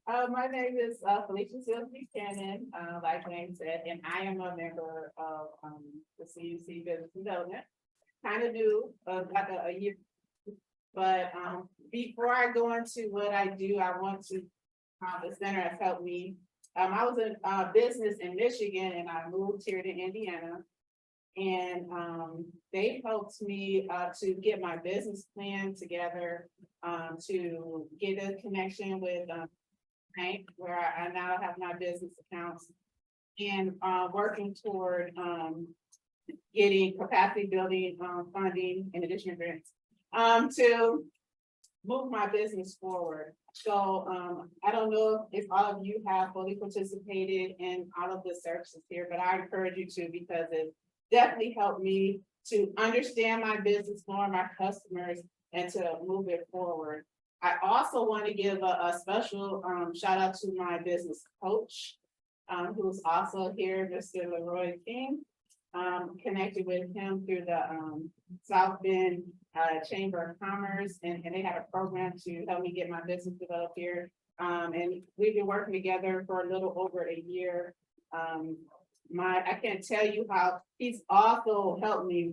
My name is Felicia Sills Buchanan, like Wayne said, and I am a member of the CUC Business Development. Kind of new, like a year. But before I go into what I do, I want to, the center has helped me. I was in business in Michigan and I moved here to Indiana. And they helped me to get my business plan together, to get a connection with bank where I now have my business accounts, and working toward getting capacity building funding in addition to grants to move my business forward. So I don't know if all of you have fully participated in all of the services here, but I encourage you to, because it definitely helped me to understand my business more, my customers, and to move it forward. I also want to give a special shout out to my business coach, who's also here, Mr. Leroy King. Connected with him through the South Bend Chamber of Commerce, and they had a program to help me get my business developed here. And we've been working together for a little over a year. I can't tell you how he's also helped me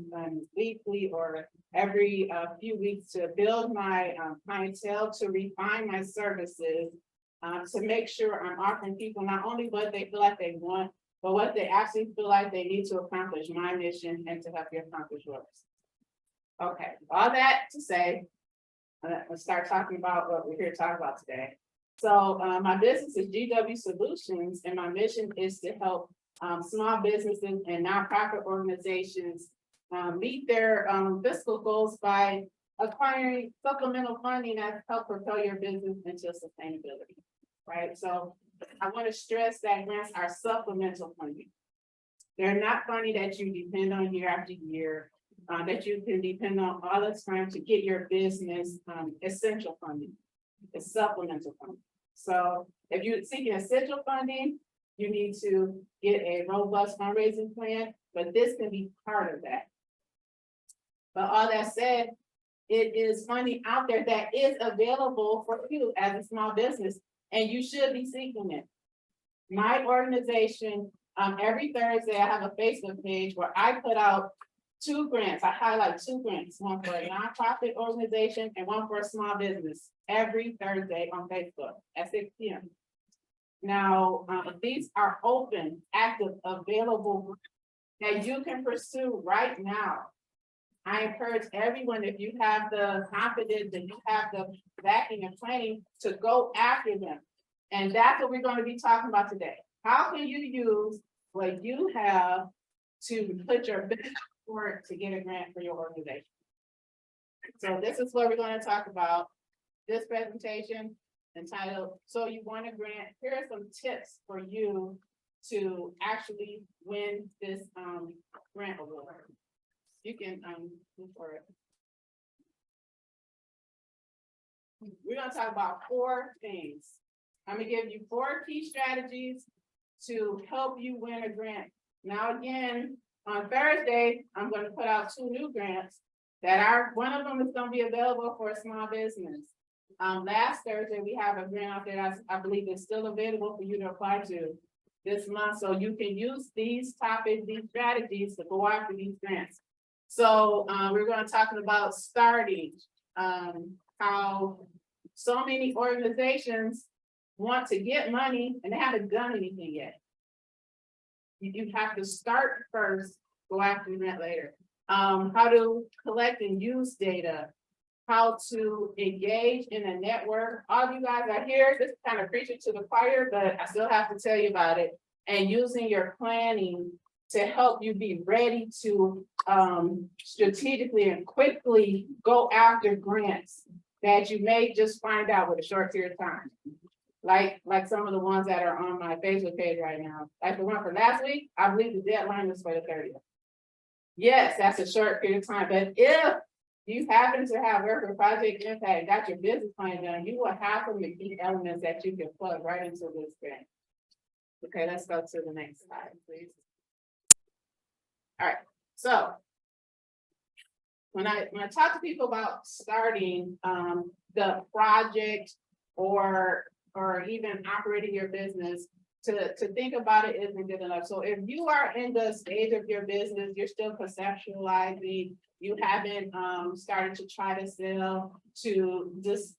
weekly or every few weeks to build my clientele, to refine my services, to make sure I'm offering people not only what they feel like they want, but what they actually feel like they need to accomplish my mission and to help you accomplish yours. Okay, all that to say, let's start talking about what we're here to talk about today. So my business is GW Solutions, and my mission is to help small businesses and nonprofit organizations meet their fiscal goals by acquiring supplemental funding that help propel your business into sustainability, right? So I want to stress that grants are supplemental funding. They're not funding that you depend on year after year, that you can depend on all the time to get your business essential funding. It's supplemental funding. So if you're seeking essential funding, you need to get a robust fundraising plan, but this can be part of that. But all that said, it is funding out there that is available for you as a small business, and you should be seeking it. My organization, every Thursday, I have a Facebook page where I put out 2 grants. I highlight 2 grants, one for a nonprofit organization and one for a small business, every Thursday on Facebook at 6 p.m. Now, these are open, active, available that you can pursue right now. I encourage everyone, if you have the confidence and you have the backing and planning, to go after them. And that's what we're going to be talking about today. How can you use what you have to put your business forward to get a grant for your organization? So this is what we're going to talk about. This presentation entitled, So You Want a Grant? Here are some tips for you to actually win this grant award. You can move for it. We're going to talk about 4 things. I'm going to give you 4 key strategies to help you win a grant. Now, again, on Thursday, I'm going to put out 2 new grants that are, one of them is going to be available for a small business. Last Thursday, we have a grant out there that I believe is still available for you to apply to this month. So you can use these topics, these strategies to go after these grants. So we're going to talk about starting, how so many organizations want to get money and they haven't done anything yet. You have to start first, go after the grant later. How to collect and use data, how to engage in a network. All of you guys are here, this is kind of preaching to the choir, but I still have to tell you about it. And using your planning to help you be ready to strategically and quickly go after grants that you may just find out with a short period of time. Like some of the ones that are on my Facebook page right now. Like the one for last week, I believe the deadline was for the 30th. Yes, that's a short period of time, but if you happen to have worked with Project Impact, got your business plan done, you will have some of the key elements that you can plug right into this grant. Okay, let's go to the next slide, please. All right, so when I talk to people about starting the project or or even operating your business, to think about it isn't good enough. So if you are in the stage of your business, you're still conceptualizing, you haven't started to try to sell, to just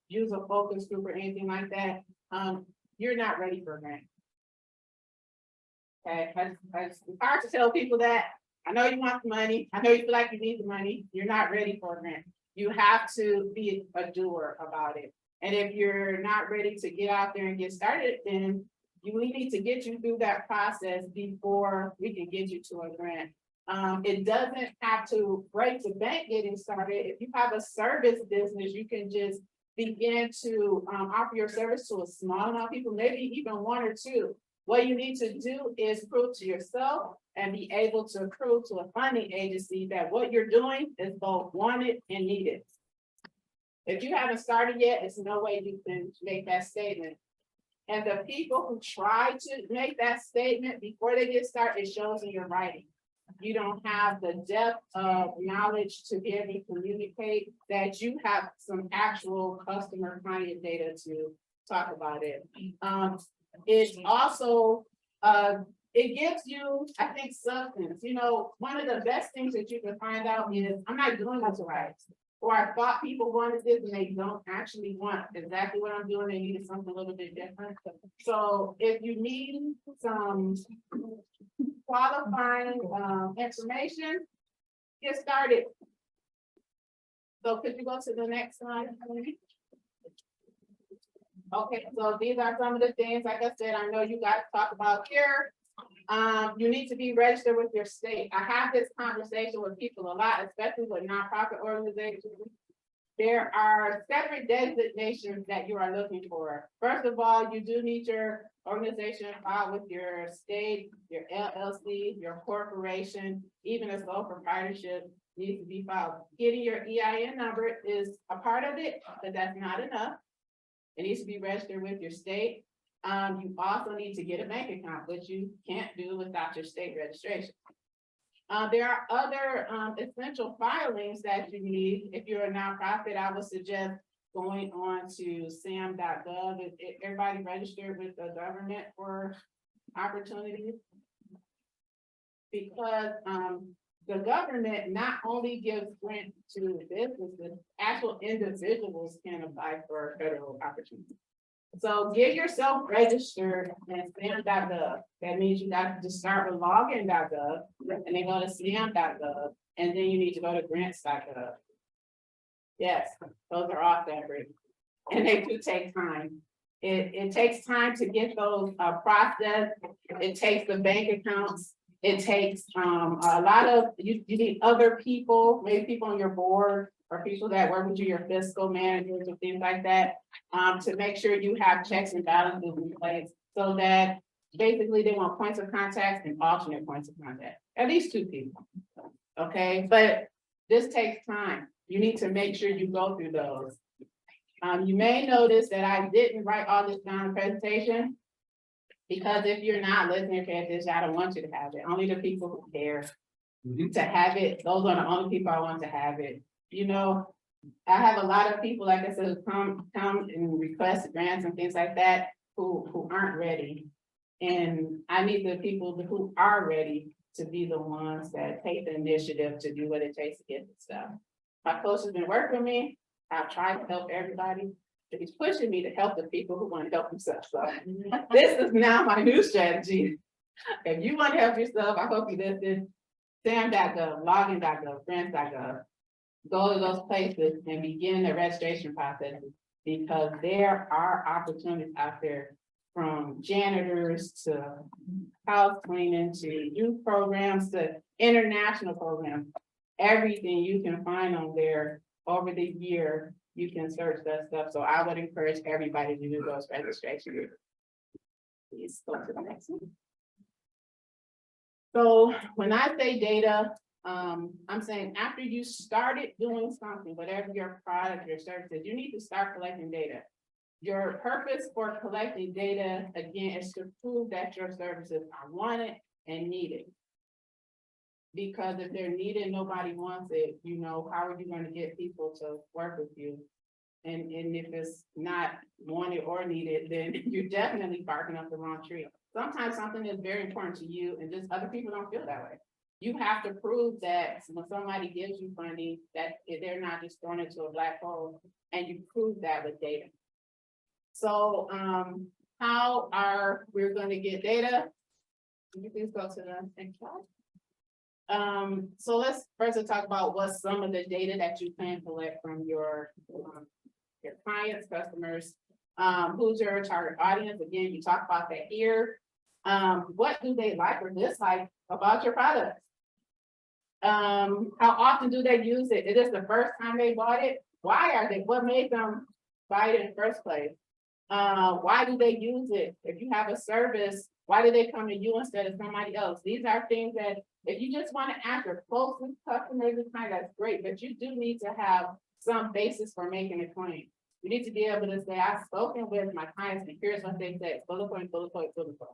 use a focus group or anything like that, you're not ready for a grant. Okay, it's hard to tell people that. I know you want the money, I know you feel like you need the money, you're not ready for a grant. You have to be a doer about it. And if you're not ready to get out there and get started, then we need to get you through that process before we can get you to a grant. It doesn't have to break the bank getting started. If you have a service business, you can just begin to offer your service to a small amount of people, maybe even one or two. What you need to do is prove to yourself and be able to prove to a funding agency that what you're doing is both wanted and needed. If you haven't started yet, there's no way you can make that statement. And the people who try to make that statement before they get started, it shows in your writing. You don't have the depth of knowledge to be able to communicate that you have some actual customer client data to talk about it. It also, it gives you, I think, substance. You know, one of the best things that you can find out is I'm not doing this right. Or I thought people wanted this and they don't actually want exactly what I'm doing. They needed something a little bit different. So if you need some qualifying information, get started. So could you go to the next slide? Okay, so these are some of the things, like I said, I know you guys talk about here. You need to be registered with your state. I have this conversation with people a lot, especially with nonprofit organizations. There are separate designations that you are looking for. First of all, you do need your organization filed with your state, your LLC, your corporation, even a sole proprietorship needs to be filed. Getting your EIN number is a part of it, but that's not enough. It needs to be registered with your state. You also need to get a bank account, which you can't do without your state registration. There are other essential filings that you need. If you're a nonprofit, I would suggest going on to sam.gov. Everybody registered with the government for opportunities. Because the government not only gives grants to businesses, actual individuals can apply for federal opportunities. So get yourself registered in SAM.gov. That means you got to start with login.gov and then go to SAM.gov, and then you need to go to grants.gov. Yes, those are all separate, and they do take time. It takes time to get those processed. It takes the bank accounts. It takes a lot of, you need other people, maybe people on your board or people that work with you, your fiscal managers or things like that, to make sure you have checks and balances in place so that basically they want points of contact and alternate points of contact, at least 2 people. Okay, but this takes time. You need to make sure you go through those. You may notice that I didn't write all this down in the presentation, because if you're not listening to this, I don't want you to have it. Only the people who care to have it, those are the only people I want to have it. You know, I have a lot of people, like I said, who come and request grants and things like that, who aren't ready. And I need the people who are ready to be the ones that take the initiative to do what it takes to get this stuff. My coach has been working with me. I've tried to help everybody. He's pushing me to help the people who want to help themselves. So this is now my new strategy. If you want to help yourself, I hope you listen. SAM.gov, login.gov, grants.gov. Go to those places and begin the registration process, because there are opportunities out there, from janitors to house cleaning to youth programs to international programs. Everything you can find on there over the year. You can search that stuff. So I would encourage everybody to do those registrations. Please go to the next one. So when I say data, I'm saying after you started doing something, whatever your product, your services, you need to start collecting data. Your purpose for collecting data, again, is to prove that your services are wanted and needed. Because if they're needed, nobody wants it, you know, how are you going to get people to work with you? And if it's not wanted or needed, then you're definitely barking up the wrong tree. Sometimes something is very important to you and just other people don't feel that way. You have to prove that when somebody gives you funding, that they're not just thrown into a black hole, and you prove that with data. So, how are we going to get data? Can you please go to the next slide? So let's first talk about what's some of the data that you can collect from your clients, customers, who's your target audience. Again, you talk about that here. What do they like or dislike about your products? How often do they use it? Is this the first time they bought it? Why are they? What made them buy it in the first place? Why do they use it? If you have a service, why do they come to you instead of somebody else? These are things that if you just want to ask your closest customers, that's great, but you do need to have some basis for making a claim. You need to be able to say, I've spoken with my clients and here's what they said, bullet point, bullet point, bullet point.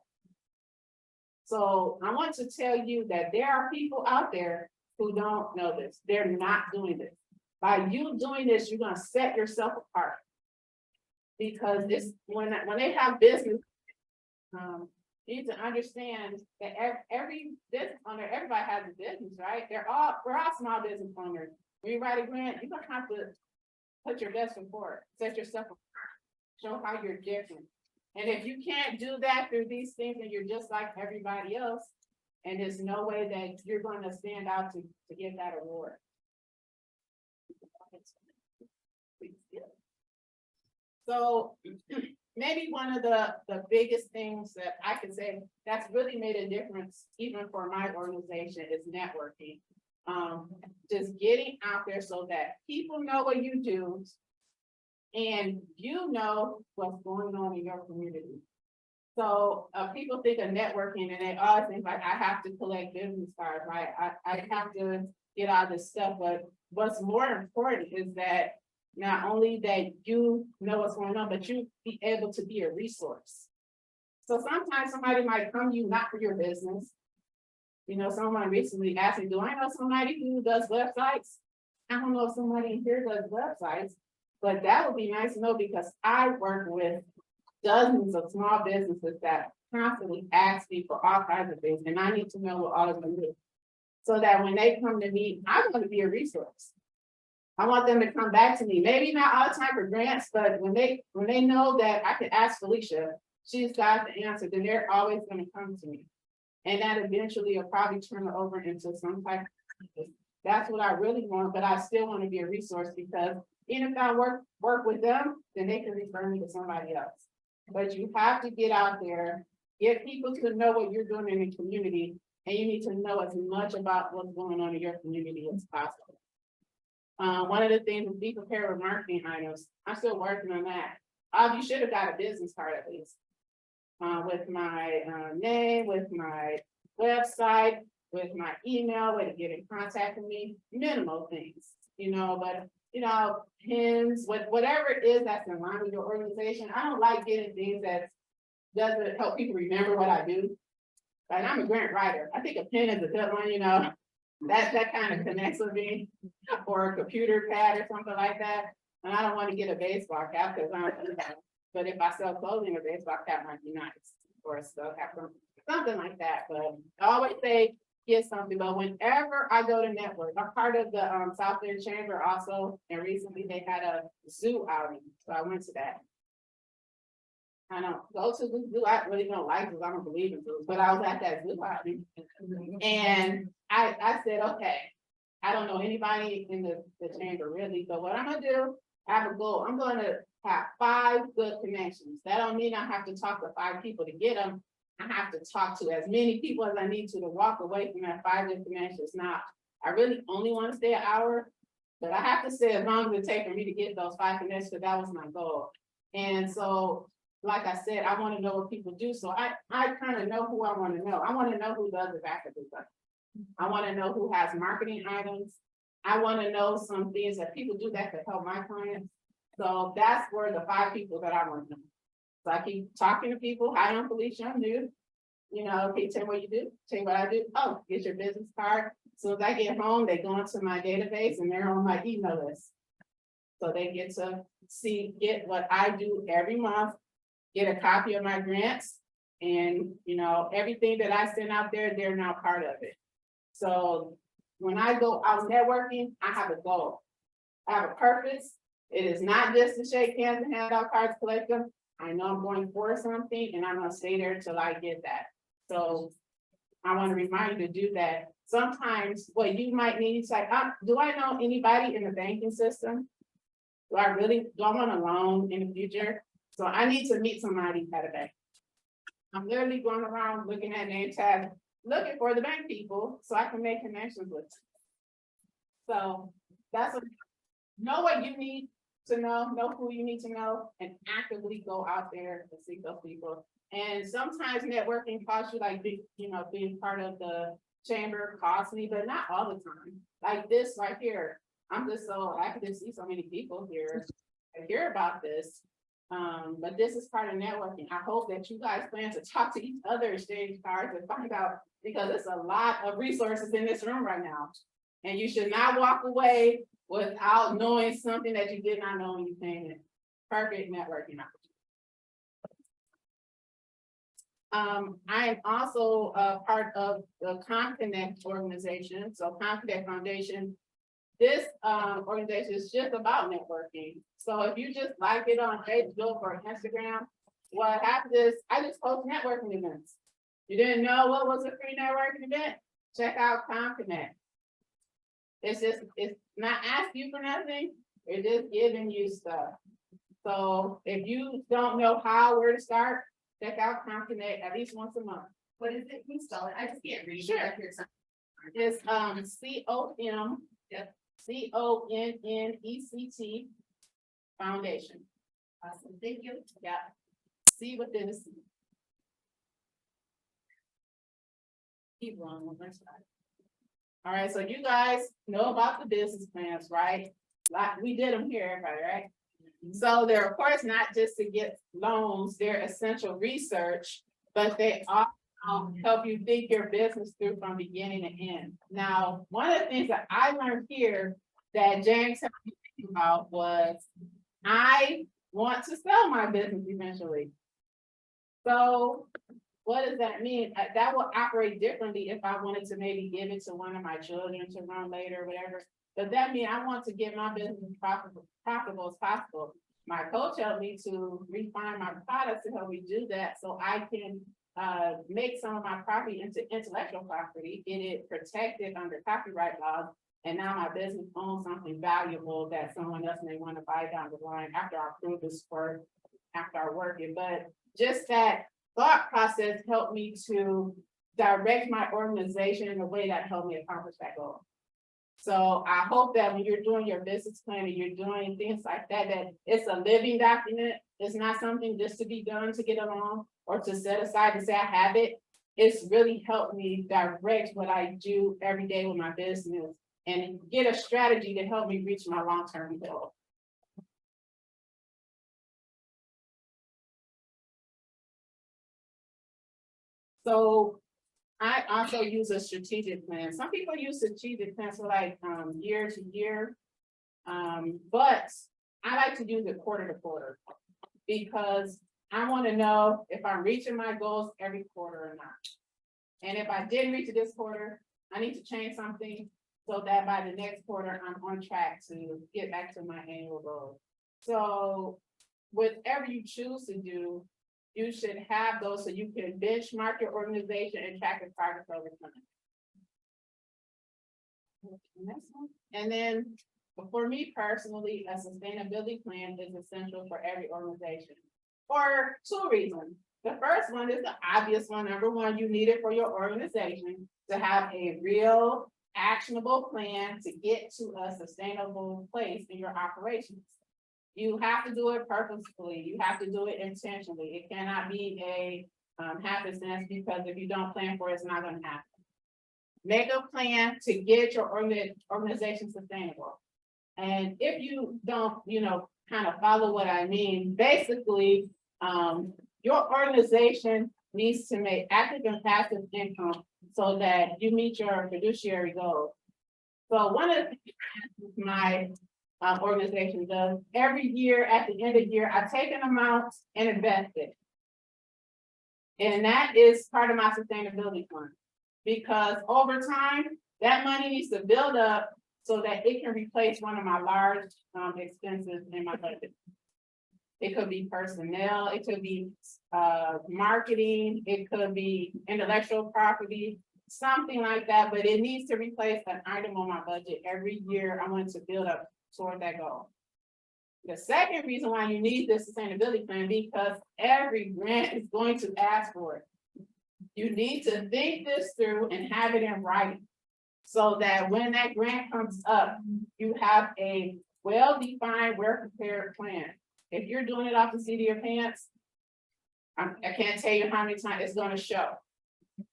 So I want to tell you that there are people out there who don't know this. They're not doing this. By you doing this, you're going to set yourself apart. Because this, when they have business, you need to understand that every business owner, everybody has a business, right? We're all small business owners. When you write a grant, you're gonna have to put your best foot forward, set yourself apart, show how you're different. And if you can't do that through these things, and you're just like everybody else, and there's no way that you're going to stand out to get that award. So maybe one of the biggest things that I can say that's really made a difference, even for my organization, is networking. Just getting out there so that people know what you do and you know what's going on in your community. So people think of networking and they always think like, I have to collect business cards, right? I have to get all this stuff, but what's more important is that not only that you know what's going on, but you be able to be a resource. So sometimes somebody might come to you not for your business. You know, someone recently asked me, do I know somebody who does websites? I don't know if somebody in here does websites, but that would be nice to know because I work with dozens of small businesses that constantly ask me for all kinds of things, and I need to know what all of them do. So that when they come to me, I'm going to be a resource. I want them to come back to me, maybe not all the time for grants, but when they know that I can ask Felicia, she's got the answer, then they're always going to come to me. And that eventually will probably turn it over into some type of, that's what I really want, but I still want to be a resource because even if I work with them, then they can refer me to somebody else. But you have to get out there, get people to know what you're doing in the community, and you need to know as much about what's going on in your community as possible. One of the things is be prepared with marketing items. I'm still working on that. You should have got a business card at least. With my name, with my website, with my email, way to get in contact with me, minimal things, you know, but you know, pins, whatever it is that's in line with your organization. I don't like getting things that doesn't help people remember what I do. Like I'm a grant writer. I think a pin is a good one, you know, that kind of connects with me, or a computer pad or something like that. And I don't want to get a baseball cap because I don't do that. But if I sell clothing, a baseball cap might be nice, or a skull cap, something like that. But I always say, get something. But whenever I go to network, I'm part of the South End Chamber also, and recently they had a zoo outing, so I went to that. I don't go to the zoo. I really don't like zoos. I don't believe in zoos, but I was at that zoo outing, and I said, okay, I don't know anybody in the chamber really, but what I'm gonna do, I have a goal. I'm gonna have 5 good connections. That don't mean I have to talk to 5 people to get them. I have to talk to as many people as I need to walk away from that 5 good connections. Now, I really only want to stay an hour, but I have to stay as long as it takes for me to get those 5 connections, because that was my goal. And so, like I said, I want to know what people do. So I kind of know who I want to know. I want to know who does the back of the stuff. I want to know who has marketing items. I want to know some things that people do that could help my clients. So that's where the 5 people that I want to know. So I keep talking to people. Hi, I'm Felicia, I'm new. You know, okay, tell me what you do, tell me what I do. Oh, get your business card. So as I get home, they go into my database and they're on my email list. So they get to get what I do every month, get a copy of my grants, and, everything that I send out there, they're now part of it. So when I go out networking, I have a goal. I have a purpose. It is not just to shake hands and hand out cards, collect them. I know I'm going for something and I'm gonna stay there till I get that. So I want to remind you to do that. Sometimes what you might need is like, do I know anybody in the banking system? Do I want a loan in the future? So I need to meet somebody at a bank. I'm literally going around looking at name tags, looking for the bank people so I can make connections with them. So that's know what you need to know who you need to know, and actively go out there to seek those people. And sometimes networking costs you, like, being part of the chamber costs me, but not all the time. Like this right here, I'm just so happy to see so many people here and hear about this. But this is part of networking. I hope that you guys plan to talk to each other, exchange cards, and find out, because it's a lot of resources in this room right now. And you should not walk away without knowing something that you did not know when you came in. Perfect networking opportunity. I am also a part of the ComConnect organization. So ComConnect Foundation, this organization is just about networking. So if you just like it on Facebook or Instagram, what happens is I just post networking events. You didn't know what was a free networking event? Check out ComConnect. It's not asking you for nothing, it's just giving you stuff. So if you don't know where to start, check out ComConnect at least once a month. What is it? Can you spell it? I just can't read. Sure. It's ComConnect Foundation. Awesome. Thank you. Yeah. C within the C. Keep going on my side. All right, so you guys know about the business plans, right? Like we did them here, everybody, right? So they're of course not just to get loans, they're essential research, but they also help you think your business through from beginning to end. Now, one of the things that I learned here that James helped me think about was I want to sell my business eventually. So what does that mean? That will operate differently if I wanted to maybe give it to one of my children to run later or whatever. But that means I want to get my business profitable as possible. My coach helped me to refine my products to help me do that so I can make some of my property into intellectual property, get it protected under copyright laws. And now my business owns something valuable that someone else may want to buy down the line after I prove this work, after I work it. But just that thought process helped me to direct my organization in a way that helped me accomplish that goal. So I hope that when you're doing your business plan and you're doing things like that, that it's a living document. It's not something just to be done to get along or to set aside and say I have it. It's really helped me direct what I do every day with my business and get a strategy to help me reach my long-term goal. So I also use a strategic plan. Some people use strategic plans for like year to year. But I like to use it quarter to quarter because I want to know if I'm reaching my goals every quarter or not. And if I didn't reach it this quarter, I need to change something so that by the next quarter, I'm on track to get back to my annual goal. So whatever you choose to do, you should have those so you can benchmark your organization and track your progress over time. And then for me personally, a sustainability plan is essential for every organization for two reasons. The first one is the obvious one. Number one, you need it for your organization to have a real actionable plan to get to a sustainable place in your operations. You have to do it purposefully. You have to do it intentionally. It cannot be a happenstance because if you don't plan for it, it's not going to happen. Make a plan to get your organization sustainable. And if you don't, kind of follow what I mean, basically, your organization needs to make active and passive income so that you meet your fiduciary goals. So one of the things my organization does. Every year, at the end of the year, I take an amount and invest it. And that is part of my sustainability fund. Because over time, that money needs to build up so that it can replace one of my large expenses in my budget. It could be personnel, it could be marketing, it could be intellectual property, something like that, but it needs to replace an item on my budget every year. I want to build up toward that goal. The second reason why you need this sustainability plan, because every grant is going to ask for it. You need to think this through and have it in writing, so that when that grant comes up, you have a well-defined, well-prepared plan. If you're doing it off the seat of your pants, I can't tell you how many times it's going to show.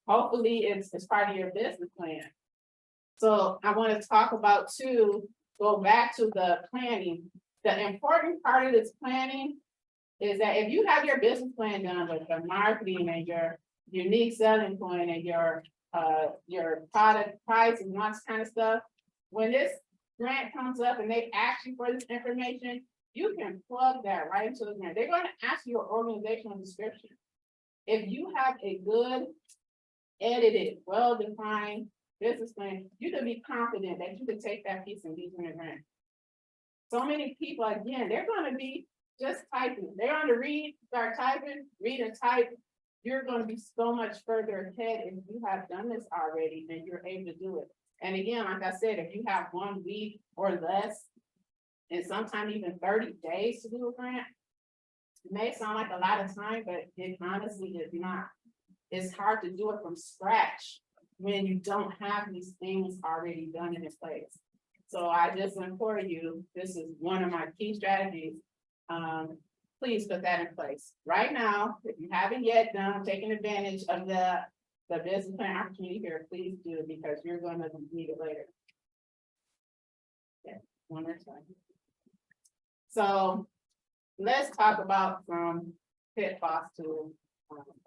Hopefully it's part of your business plan. So I want to talk about too, go back to the planning. The important part of this planning is that if you have your business plan done with the marketing and your unique selling point and your product price and all this kind of stuff, when this grant comes up and they ask you for this information, you can plug that right into the grant. They're going to ask you your organizational description. If you have a good, edited, well-defined business plan, you can be confident that you can take that piece and be in the grant. So many people, again, they're going to be just typing. They're going to read, start typing, read and type. You're going to be so much further ahead if you have done this already and you're able to do it. And again, like I said, if you have 1 week or less, and sometimes even 30 days to do a grant, it may sound like a lot of time, but it honestly is not. It's hard to do it from scratch when you don't have these things already done in place. So I just implore you, this is one of my key strategies. Please put that in place. Right now, if you haven't yet done, taking advantage of the business plan opportunity here, please do, because you're going to need it later. Yeah, one more time. So let's talk about some pitfalls to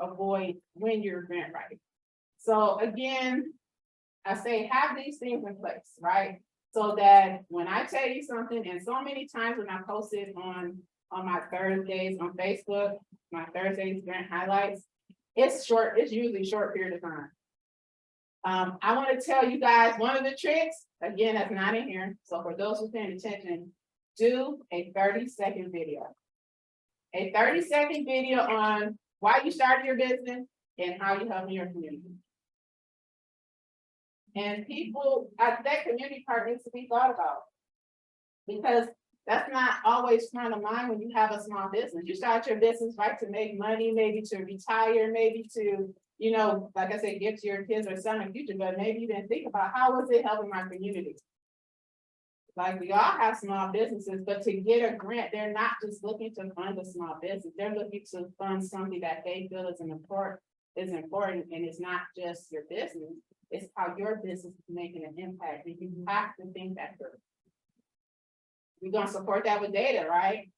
avoid when you're grant writing. So again, I say have these things in place, right? So that when I tell you something, and so many times when I post it on my Thursdays on Facebook, my Thursdays grant highlights, it's short, it's usually a short period of time. I want to tell you guys one of the tricks, again, that's not in here. So for those who are paying attention, do a 30-second video. A 30-second video on why you started your business and how you help your community. And people, that community part needs to be thought about, because that's not always front of mind when you have a small business. You start your business, right, to make money, maybe to retire, maybe to, you know, like I said, give to your kids or son in the future, but maybe you didn't think about how was it helping my community. Like we all have small businesses, but to get a grant, they're not just looking to fund a small business. They're looking to fund something that they feel is important, and it's not just your business. It's how your business is making an impact. And you have to think that through. We're going to support that with data, right?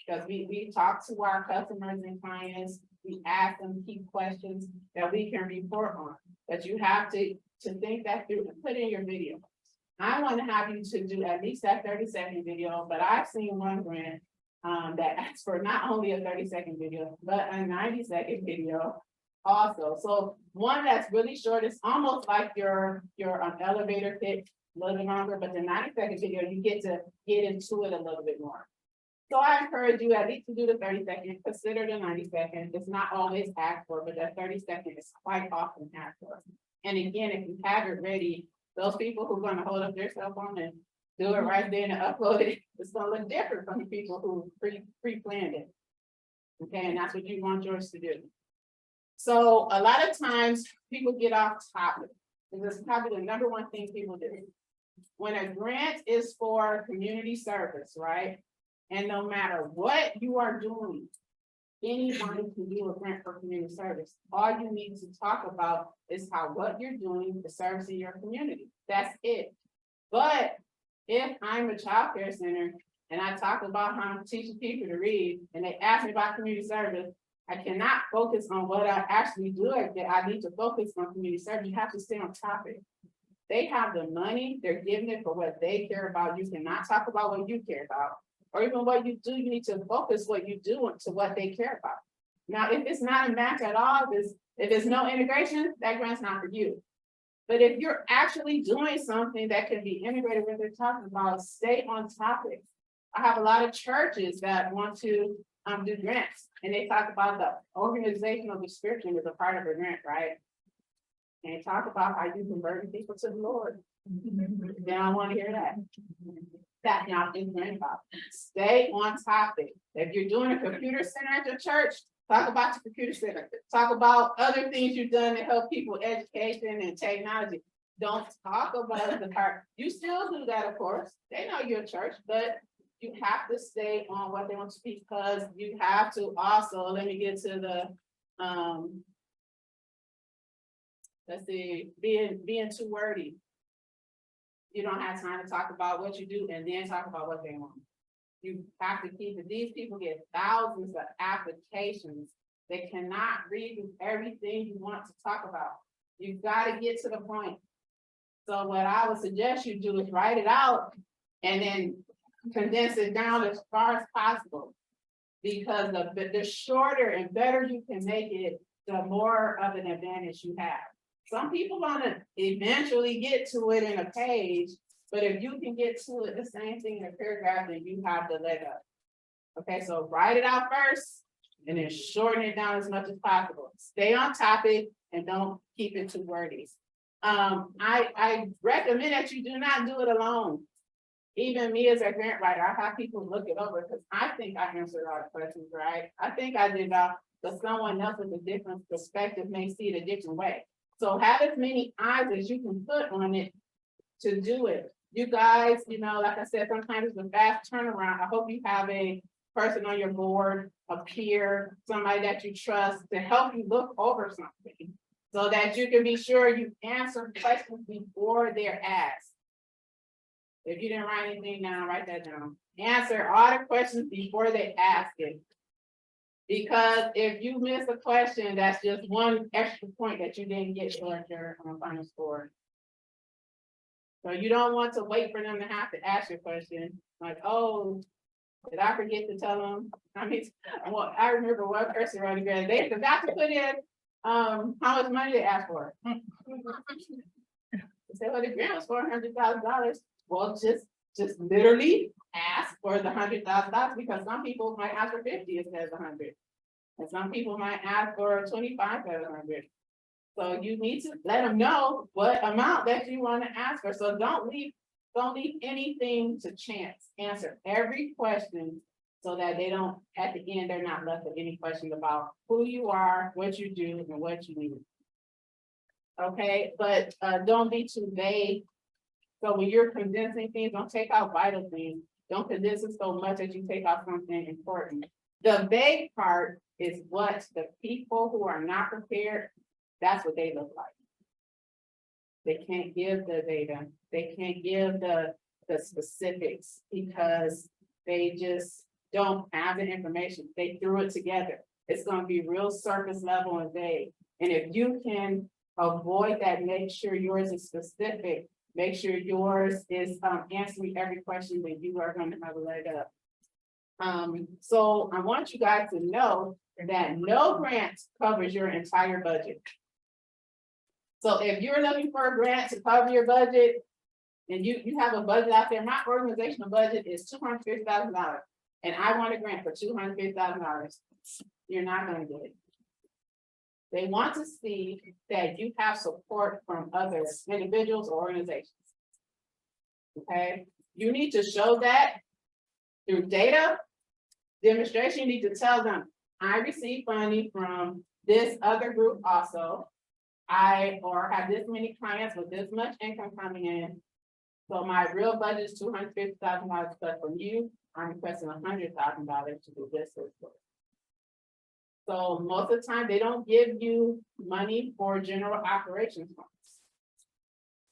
Because we talk to our customers and clients, we ask them key questions that we can report on. But you have to think that through and put in your video. I want to have you to do at least that 30-second video, but I've seen one grant that asks for not only a 30-second video, but a 90-second video also. So one that's really short, it's almost like your elevator pitch, a little bit longer, but the 90-second video, you get to get into it a little bit more. So I encourage you at least to do the 30-second, consider the 90-second. It's not always asked for, but that 30-second is quite often asked for. And again, if you have it ready, those people who are going to hold up their cell phone and do it right there and upload it, it's going to look different from the people who pre-planned it. Okay, and that's what you want yours to do. So a lot of times people get off topic. This is probably the number one thing people do. When a grant is for community service, right? And no matter what you are doing, anybody can do a grant for community service. All you need to talk about is how what you're doing is servicing your community. That's it. But if I'm a child care center and I talk about how I'm teaching people to read and they ask me about community service, I cannot focus on what I actually do. I need to focus on community service. You have to stay on topic. They have the money, they're giving it for what they care about. You cannot talk about what you care about. Or even what you do, you need to focus what you do to what they care about. Now, if it's not a match at all, if there's no integration, that grant's not for you. But if you're actually doing something that can be integrated with what they're talking about, stay on topic. I have a lot of churches that want to do grants, and they talk about the organizational description as a part of the grant, right? And they talk about how you convert people to the Lord. They don't want to hear that. That's not in grant about. Stay on topic. If you're doing a computer center at your church, talk about your computer center. Talk about other things you've done to help people, education and technology. Don't talk about the part. You still do that, of course. They know you're a church, but you have to stay on what they want to speak, because you have to also, let me get to the, let's see, being too wordy. You don't have time to talk about what you do and then talk about what they want. You have to keep it. These people get thousands of applications. They cannot read everything you want to talk about. You've got to get to the point. So what I would suggest you do is write it out and then condense it down as far as possible. Because the shorter and better you can make it, the more of an advantage you have. Some people want to eventually get to it in a page, but if you can get to it, the same thing in a paragraph, then you have the leg up. Okay, so write it out first and then shorten it down as much as possible. Stay on topic and don't keep it too wordy. I recommend that you do not do it alone. Even me as a grant writer, I have people look it over because I think I answered all the questions right. I think I did that, but someone else with a different perspective may see it a different way. So have as many eyes as you can put on it to do it. You guys, you know, like I said, sometimes it's a fast turnaround. I hope you have a person on your board, a peer, somebody that you trust to help you look over something so that you can be sure you answer questions before they're asked. If you didn't write anything down, write that down. Answer all the questions before they ask it. Because if you miss a question, that's just one extra point that you didn't get towards your final score. So you don't want to wait for them to have to ask your question. Like, oh, did I forget to tell them? I mean, well, I remember one person wrote a grant. They forgot to put in how much money they asked for. They said, well, the grant was $400,000. Well, just literally ask for the $100,000, because some people might ask for 50 instead of 100, and some people might ask for 25 instead of 100. So you need to let them know what amount that you want to ask for. So don't leave anything to chance. Answer every question so that they don't, at the end, they're not left with any questions about who you are, what you do, and what you need. Okay, but don't be too vague. So when you're condensing things, don't take out vital things. Don't condense it so much that you take out something important. The vague part is what the people who are not prepared, that's what they look like. They can't give the data. They can't give the specifics because they just don't have the information. They threw it together. It's going to be real surface level and vague. And if you can avoid that, make sure yours is specific. Make sure yours is answering every question that you are going to have a leg up. So I want you guys to know that no grant covers your entire budget. So if you're looking for a grant to cover your budget, and you have a budget out there, my organizational budget is $250,000, and I want a grant for $250,000. You're not going to get it. They want to see that you have support from other individuals or organizations. Okay, you need to show that through data demonstration. You need to tell them, I receive funding from this other group also. I have this many clients with this much income coming in. So my real budget is $250,000, but from you, I'm requesting $100,000 to do this. So most of the time, they don't give you money for general operations funds.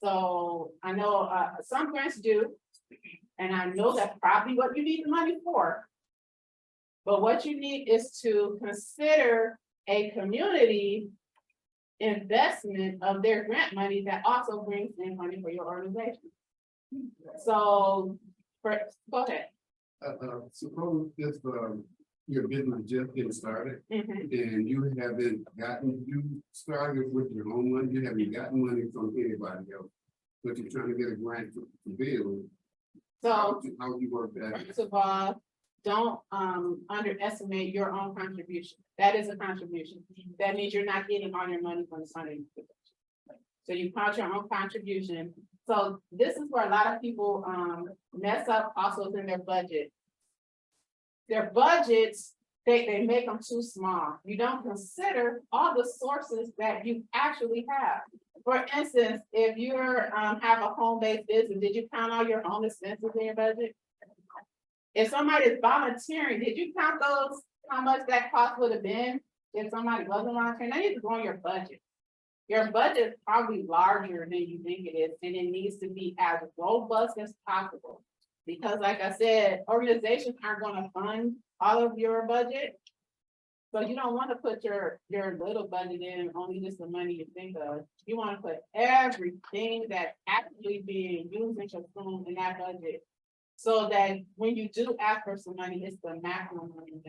So I know some grants do, and I know that's probably what you need the money for. But what you need is to consider a community investment of their grant money that also brings in money for your organization. So, go ahead. Suppose if, your business just getting started Mhm. and you you started with your own money, you haven't gotten money from anybody else. But you're trying to get a grant to build, So, how you work that? first of all, don't underestimate your own contribution. That is a contribution. That means you're not getting all your money from the funding. So you count your own contribution. So this is where a lot of people mess up also in their budget. Their budgets, they make them too small. You don't consider all the sources that you actually have. For instance, if you're have a home-based business, did you count all your home expenses in your budget? If somebody's volunteering, did you count those, how much that cost would have been if somebody wasn't volunteering? That needs to go on your budget. Your budget is probably larger than you think it is, and it needs to be as robust as possible. Because like I said, organizations aren't gonna fund all of your budget. So you don't wanna put your little budget in, only just the money you think of. You wanna put everything that's actually being used and consumed in that budget. So that when you do ask for some money, it's the maximum money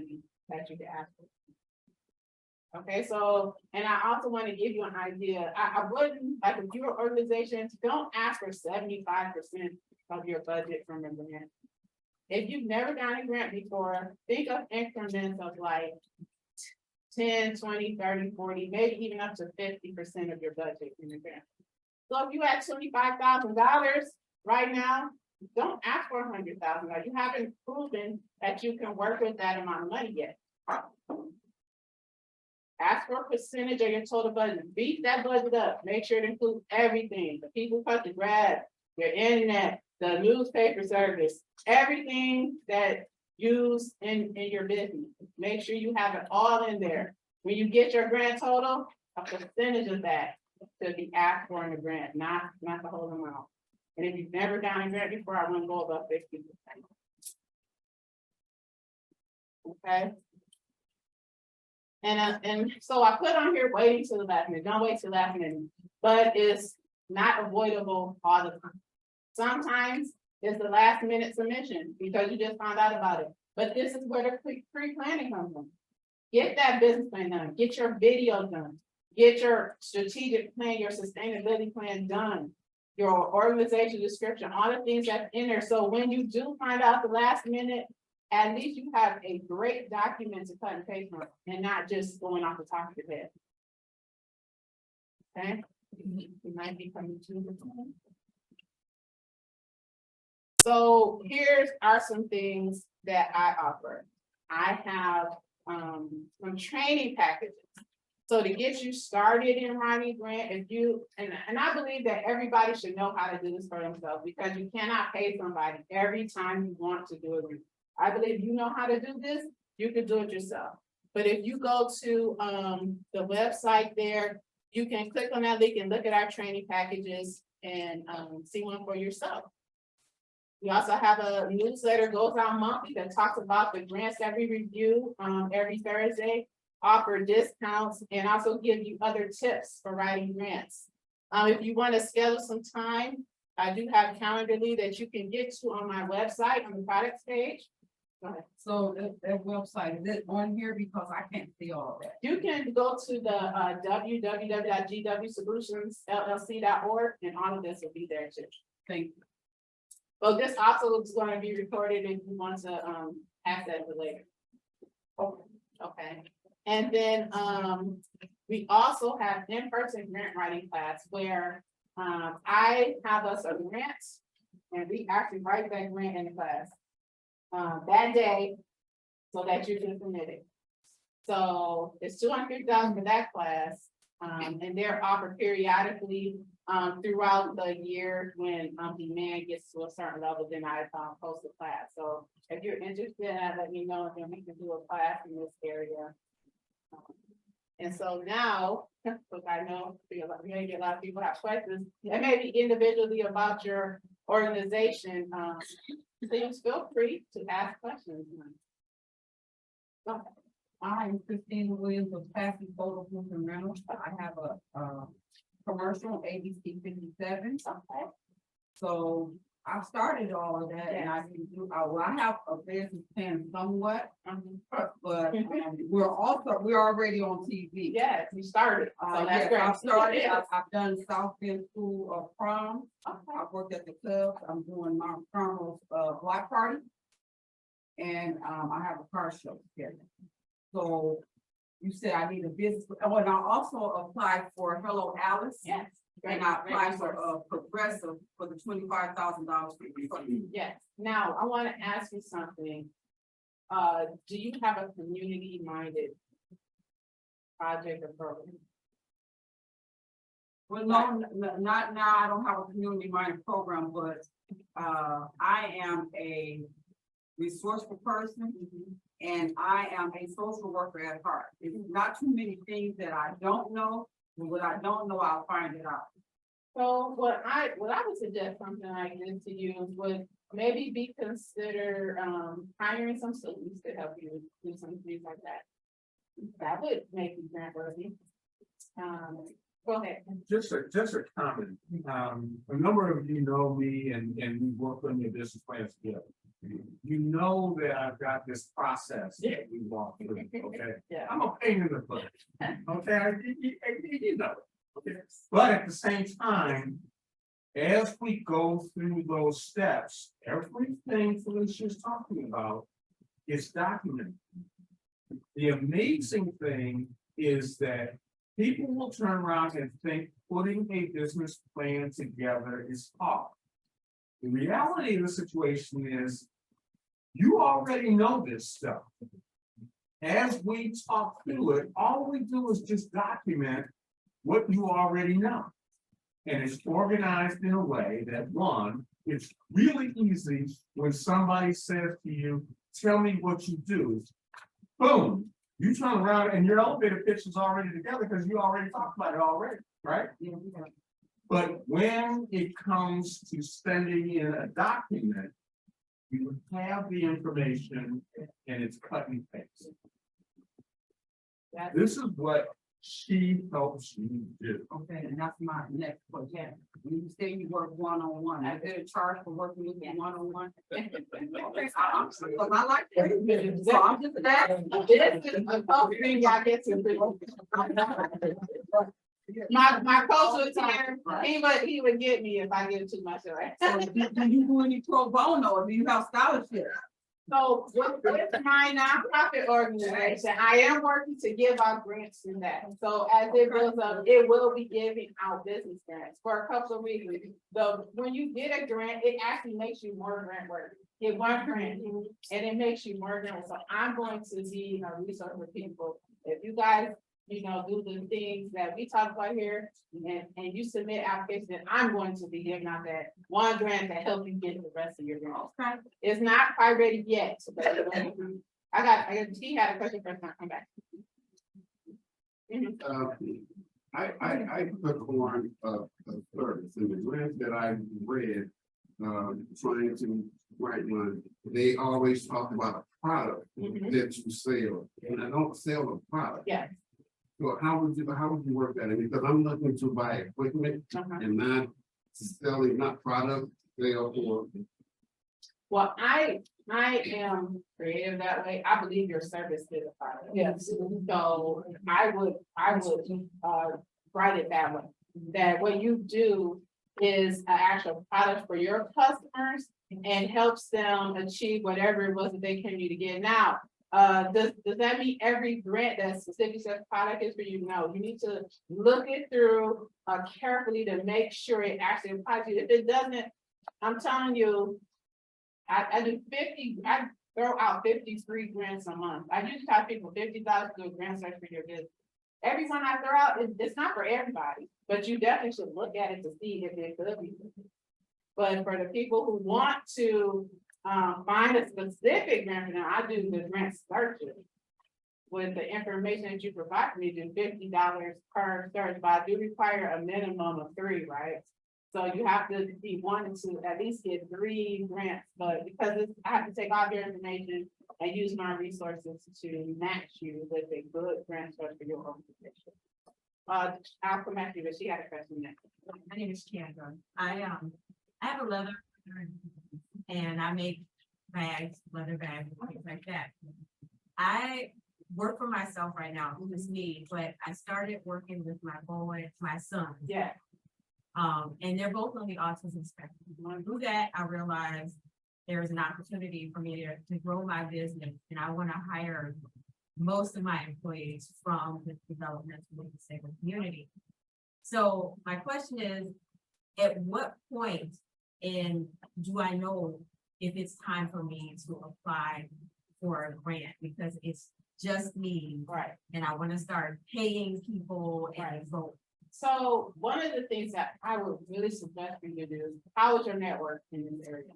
that you can ask for. Okay, so, and I also want to give you an idea. I wouldn't, like, if your organizations, don't ask for 75% of your budget from a grant. If you've never gotten a grant before, think of increments of like 10, 20, 30, 40, maybe even up to 50% of your budget in the grant. So if you had $25,000 right now, don't ask for $100,000. You haven't proven that you can work with that amount of money yet. Ask for a percentage of your total budget. Beat that budget up. Make sure it includes everything. The people cut the grass, your internet, the newspaper service, everything that used in your business. Make sure you have it all in there. When you get your grant total, a percentage of that to be asked for in the grant, not the whole amount. And if you've never gotten a grant before, I wouldn't go above 50%. Okay. And so I put on here waiting till the last minute. Don't wait till the last minute, but it's not avoidable all the time. Sometimes it's the last minute submission because you just found out about it. But this is where the pre-planning comes from. Get that business plan done. Get your video done. Get your strategic plan, your sustainability plan done. Your organization description, all the things that's in there. So when you do find out the last minute, at least you have a great document to cut and paste from and not just going off the top of your head. Okay, you might be coming to the point. So here's are some things that I offer. I have some training packages. So to get you started in writing grant, if you, and I believe that everybody should know how to do this for themselves because you cannot pay somebody every time you want to do it. I believe you know how to do this, you can do it yourself. But if you go to the website there, you can click on that link and look at our training packages and see one for yourself. We also have a newsletter goes out monthly that talks about the grants that we review every Thursday, offer discounts, and also give you other tips for writing grants. If you want to schedule some time, I do have Calendly that you can get to on my website on the products page. Go ahead. So that website, is it on here? Because I can't see all of that. You can go to the www.gwsolutionsllc.org and all of this will be there too. Thank you. Well, this also is going to be recorded if you want to access it later. Okay. And then we also have in-person grant writing class where I have us a grant and we actually write that grant in the class that day so that you can submit it. So it's $250 for that class. And they're offered periodically throughout the year when demand gets to a certain level, then I post a class. So if you're interested, let me know, and then we can do a class in this area. And so now, because I know maybe a lot of people have questions, and maybe individually about your organization, please feel free to ask questions. Okay. I'm Christina Williams of Passing Photo Booth and Rental. I have a commercial ABC 57. Okay. So I started all of that and I can do, well, I have a business plan somewhat, but we're already on TV. Yes, you started. So that's Yes, great. I've started, I've done South Bend School of Prom. Okay. I've worked at the club. I'm doing Mount Carmel's block party. And I have a car show together. So you said I need a business, oh, and I also applied for Hello Alice. Yes. And I applied for Progressive for the $25,000. Yes. Now, I want to ask you something. Do you have a community-minded project or program? Well, no, not now. I don't have a community-minded program, but I am a resourceful person. And I am a social worker at heart. There's not too many things that I don't know, but what I don't know, I'll find it out. So what I would suggest something like this to you would maybe be consider hiring some students to help you do some things like that. That would make you grant worthy. Go ahead. Just a comment. A number of you know me and we work on your business plans together. You know that I've got this process that we walk through, okay? Yeah. I'm a pain in the butt, okay? You know it, okay? But at the same time, as we go through those steps, everything Felicia's talking about is documented. The amazing thing is that people will turn around and think putting a business plan together is hard. The reality of the situation is you already know this stuff. As we talk through it, all we do is just document what you already know. And it's organized in a way that, one, it's really easy when somebody says to you, tell me what you do. Boom, you turn around and your elevator pitch is already together because you already talked about it already, right? Yeah. But when it comes to sending in a document, you have the information and it's cut and paste. This is what she helps you do. Okay, and that's my next question. When you say you work one-on-one, I get a charge for working with you one-on-one. Okay, I like that. So I'm just asking. This is a tough thing y'all get to do. My coach was here, he would get me if I get too much of it. So do you do any pro bono or do you have scholarships? So with my nonprofit organization, I am working to give out grants in that. So as it goes up, it will be giving out business grants for a couple of reasons. When you get a grant, it actually makes you more grant worthy. Get one grant and it makes you more grant. So I'm going to be a resource for people. If you guys, do the things that we talk about here and you submit applications, then I'm going to be giving out that one grant to help you get the rest of your grants. It's not quite ready yet, but he had a question first, I'll come back. I put on a service and the grants that I read, trying to write one, they always talk about a product that you sell, and I don't sell a product. Yes. So how would you work that? Because I'm looking to buy equipment and not selling, not product, sale or. Well, I am creative that way. I believe your service is a product. Yes. So I would write it that way. That what you do is an actual product for your customers and helps them achieve whatever it was that they came to get. Now, does that mean every grant that specific says product is for you? No, you need to look it through carefully to make sure it actually applies to you. If it doesn't, I'm telling you, I do 50, I throw out 50 free grants a month. I usually have people $50 to do a grant search for your business. Every one I throw out, it's not for everybody, but you definitely should look at it to see if it could be. But for the people who want to find a specific grant, now I do the grant searches with the information that you provide me, do $50 per search, but I do require a minimum of 3, right? So you have to be wanting to at least get 3 grants, but because I have to take all your information and use my resources to match you with a good grant for your organization. I'll come after you, but she had a question next. My name is Kendra. I have a leather and I make bags, leather bags, things like that. I work for myself right now, just me, but I started working with my son. Yeah, And they're both on the autism spectrum. When I do that, I realized there is an opportunity for me to grow my business, and I want to hire most of my employees from the developmental disabled community. So my question is, at what point do I know if it's time for me to apply for a grant? Because it's just me, right. and I want to start paying people Right. and vote. So one of the things that I would really suggest for you to do is, how is your network in this area?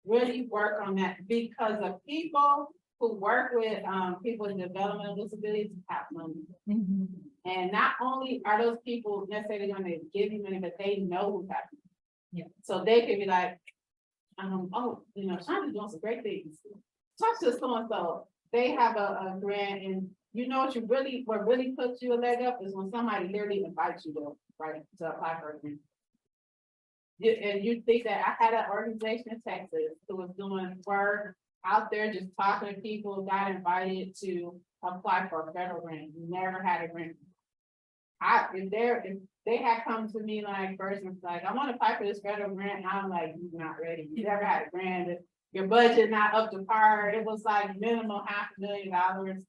Really work on that, because the people who work with people with developmental disabilities have money. And not only are those people necessarily going to give you money, but they know who's happening. Yeah. So they can be like, oh, Shonda's doing some great things. Talk to so-and-so, they have a grant, and you know what really puts you a leg up is when somebody literally invites you to apply for a grant. And you think that I had an organization in Texas who was doing work out there, just talking to people, got invited to apply for a federal grant, never had a grant. If they had come to me like first and like, I want to apply for this federal grant, I'm like, you're not ready, you never had a grant, your budget not up to par, it was like minimum $500,000.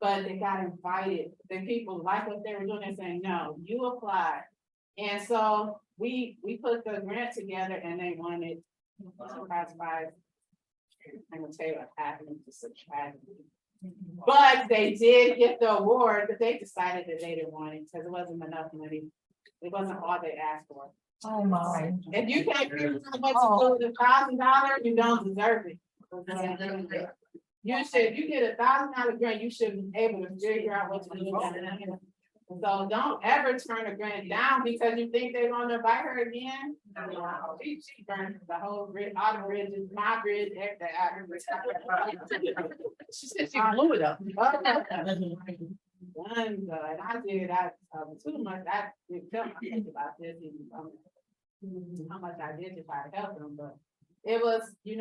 But they got invited, the people like what they were doing, and saying, no, you apply. And so we put the grant together and they wanted by, I'm gonna tell you what happened, it's a tragedy. But they did get the award, but they decided that they didn't want it because it wasn't enough money. It wasn't all they asked for. Oh my. If you can't figure out what to do with $1,000, you don't deserve it. You get $1,000 grant, you should be able to figure out what to do with it. So don't ever turn a grant down because you think they're gonna invite her again. She burned the whole bridge, all the bridges, my bridge, She said she blew it up. One, and I did, too much, I didn't tell my kids about this, how much I did to try to help them, but it was, you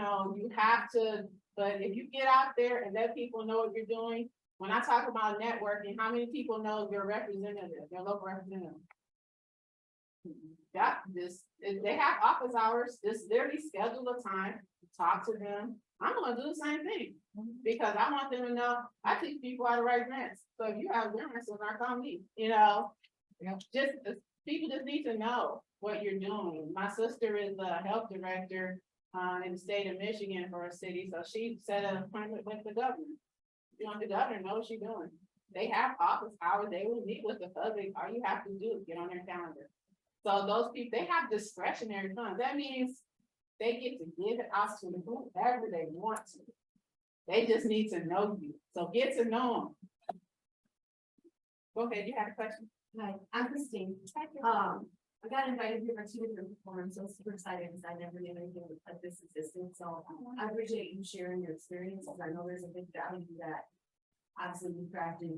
have to, but if you get out there and let people know what you're doing, when I talk about networking, how many people know your representative, your local representative? Yeah, they have office hours, just literally schedule a time, talk to them. I'm gonna do the same thing, because I want them to know, I teach people how to write grants. So if you have grants, then I call me, people just need to know what you're doing. My sister is a health director in the state of Michigan for a city, so she set an appointment with the governor. You want the governor know what she's doing. They have office hours, they will meet with the public, all you have to do is get on their calendar. So those people, they have discretionary funds. That means they get to give it out to whoever they want to. They just need to know you. So get to know them. Go ahead, you had a question? Hi, I'm Christine. I got invited here for 2 different forums, so I'm super excited because I never knew anything like this existed. So I appreciate you sharing your experiences. I know there's a big value that obviously you crafted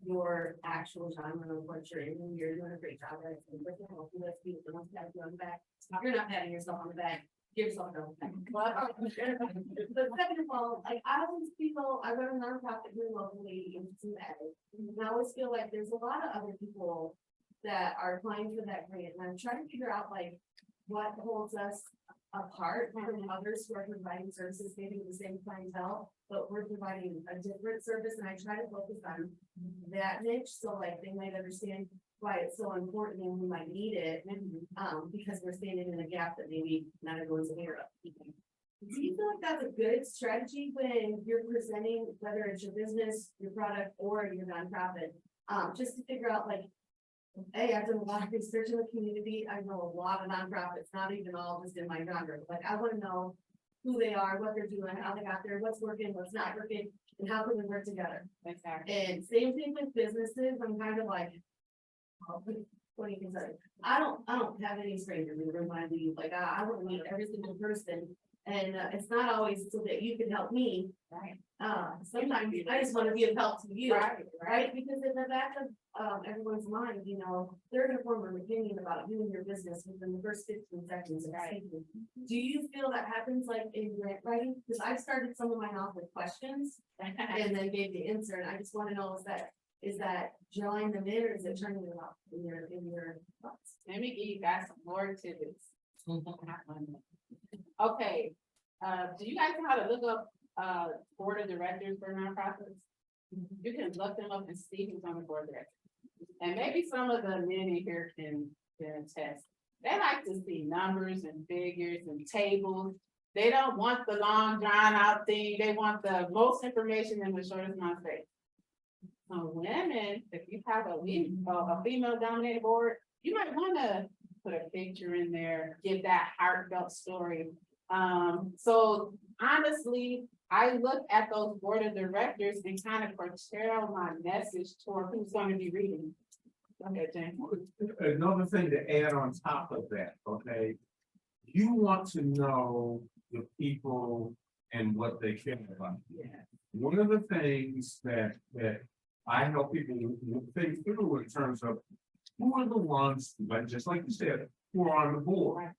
your actual genre of what you're in. You're doing a great job at it. And let's be the ones that you on the back. You're not patting yourself on the back. Give yourself a back. But second of all, like I always people, I run a nonprofit here locally in Cincinnati. And I always feel like there's a lot of other people that are applying for that grant, and I'm trying to figure out like what holds us apart from others who are providing services, maybe the same clientele, but we're providing a different service, and I try to focus on that niche, so like they might understand why it's so important and we might need it, because we're standing in a gap that maybe not everyone's aware of. Do you feel like that's a good strategy when you're presenting, whether it's your business, your product, or your nonprofit, just to figure out like, hey, I've done a lot of research in the community. I know a lot of nonprofits, not even all just in my genre. Like I want to know who they are, what they're doing, how they got there, what's working, what's not working, and how can we work together. Exactly. And same thing with businesses. I'm kind of like, funny because I don't have any strangers in my league, like, I would meet every single person. And, it's not always so that you can help me, Right. sometimes I just wanna be of help to you. Right, Right, because in the back of, everyone's mind, you know, they're gonna form an opinion about you and your business within the first 15 seconds of Right. speaking. Do you feel that happens like in grant writing? Because I started some of mine off with questions and then gave the answer, and I just wanna know, is that drawing them in, or is it turning them off in your thoughts? Let me give you guys some more tidbits. Okay, do you guys know how to look up, board of directors for nonprofits? You can look them up and see who's on the board of directors. And maybe some of the men in here can attest. They like to see numbers and figures and tables. They don't want the long drawn out thing. They want the most information in the shortest amount of space. So women, if you have a female dominated board, you might wanna put a picture in there, give that heartfelt story. So honestly, I look at those board of directors and kind of portray my message toward who's gonna be reading. Okay, Jane. Another thing to add on top of that, okay? You want to know the people and what they care about. Yeah. One of the things that I help people think through in terms of who are the ones, like just like you said, who are on the board,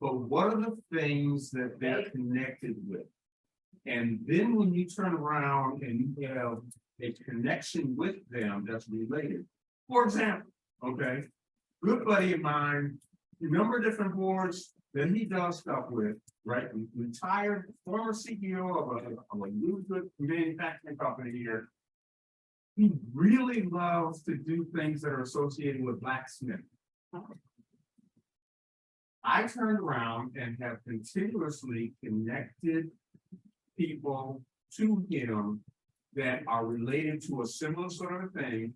but what are the things that they're connected with? And then when you turn around and you have a connection with them that's related. For example, okay, good buddy of mine, remember different boards that he does stuff with, right? Retired former CEO of a really good manufacturing company here. He really loves to do things that are associated with blacksmithing. I turned around and have continuously connected people to him that are related to a similar sort of thing,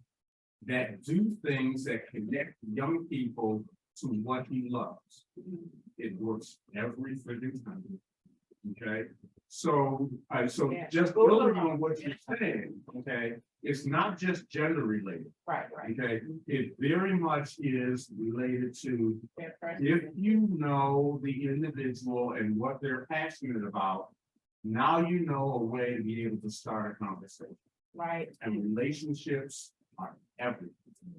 that do things that connect young people to what he loves. It works every freaking time. Okay, so Yeah. just building on what you're saying, okay, it's not just gender related. Right, Okay, it very much is related to Their if person. you know the individual and what they're passionate about. Now you know a way to be able to start a conversation, Right, and relationships are everything.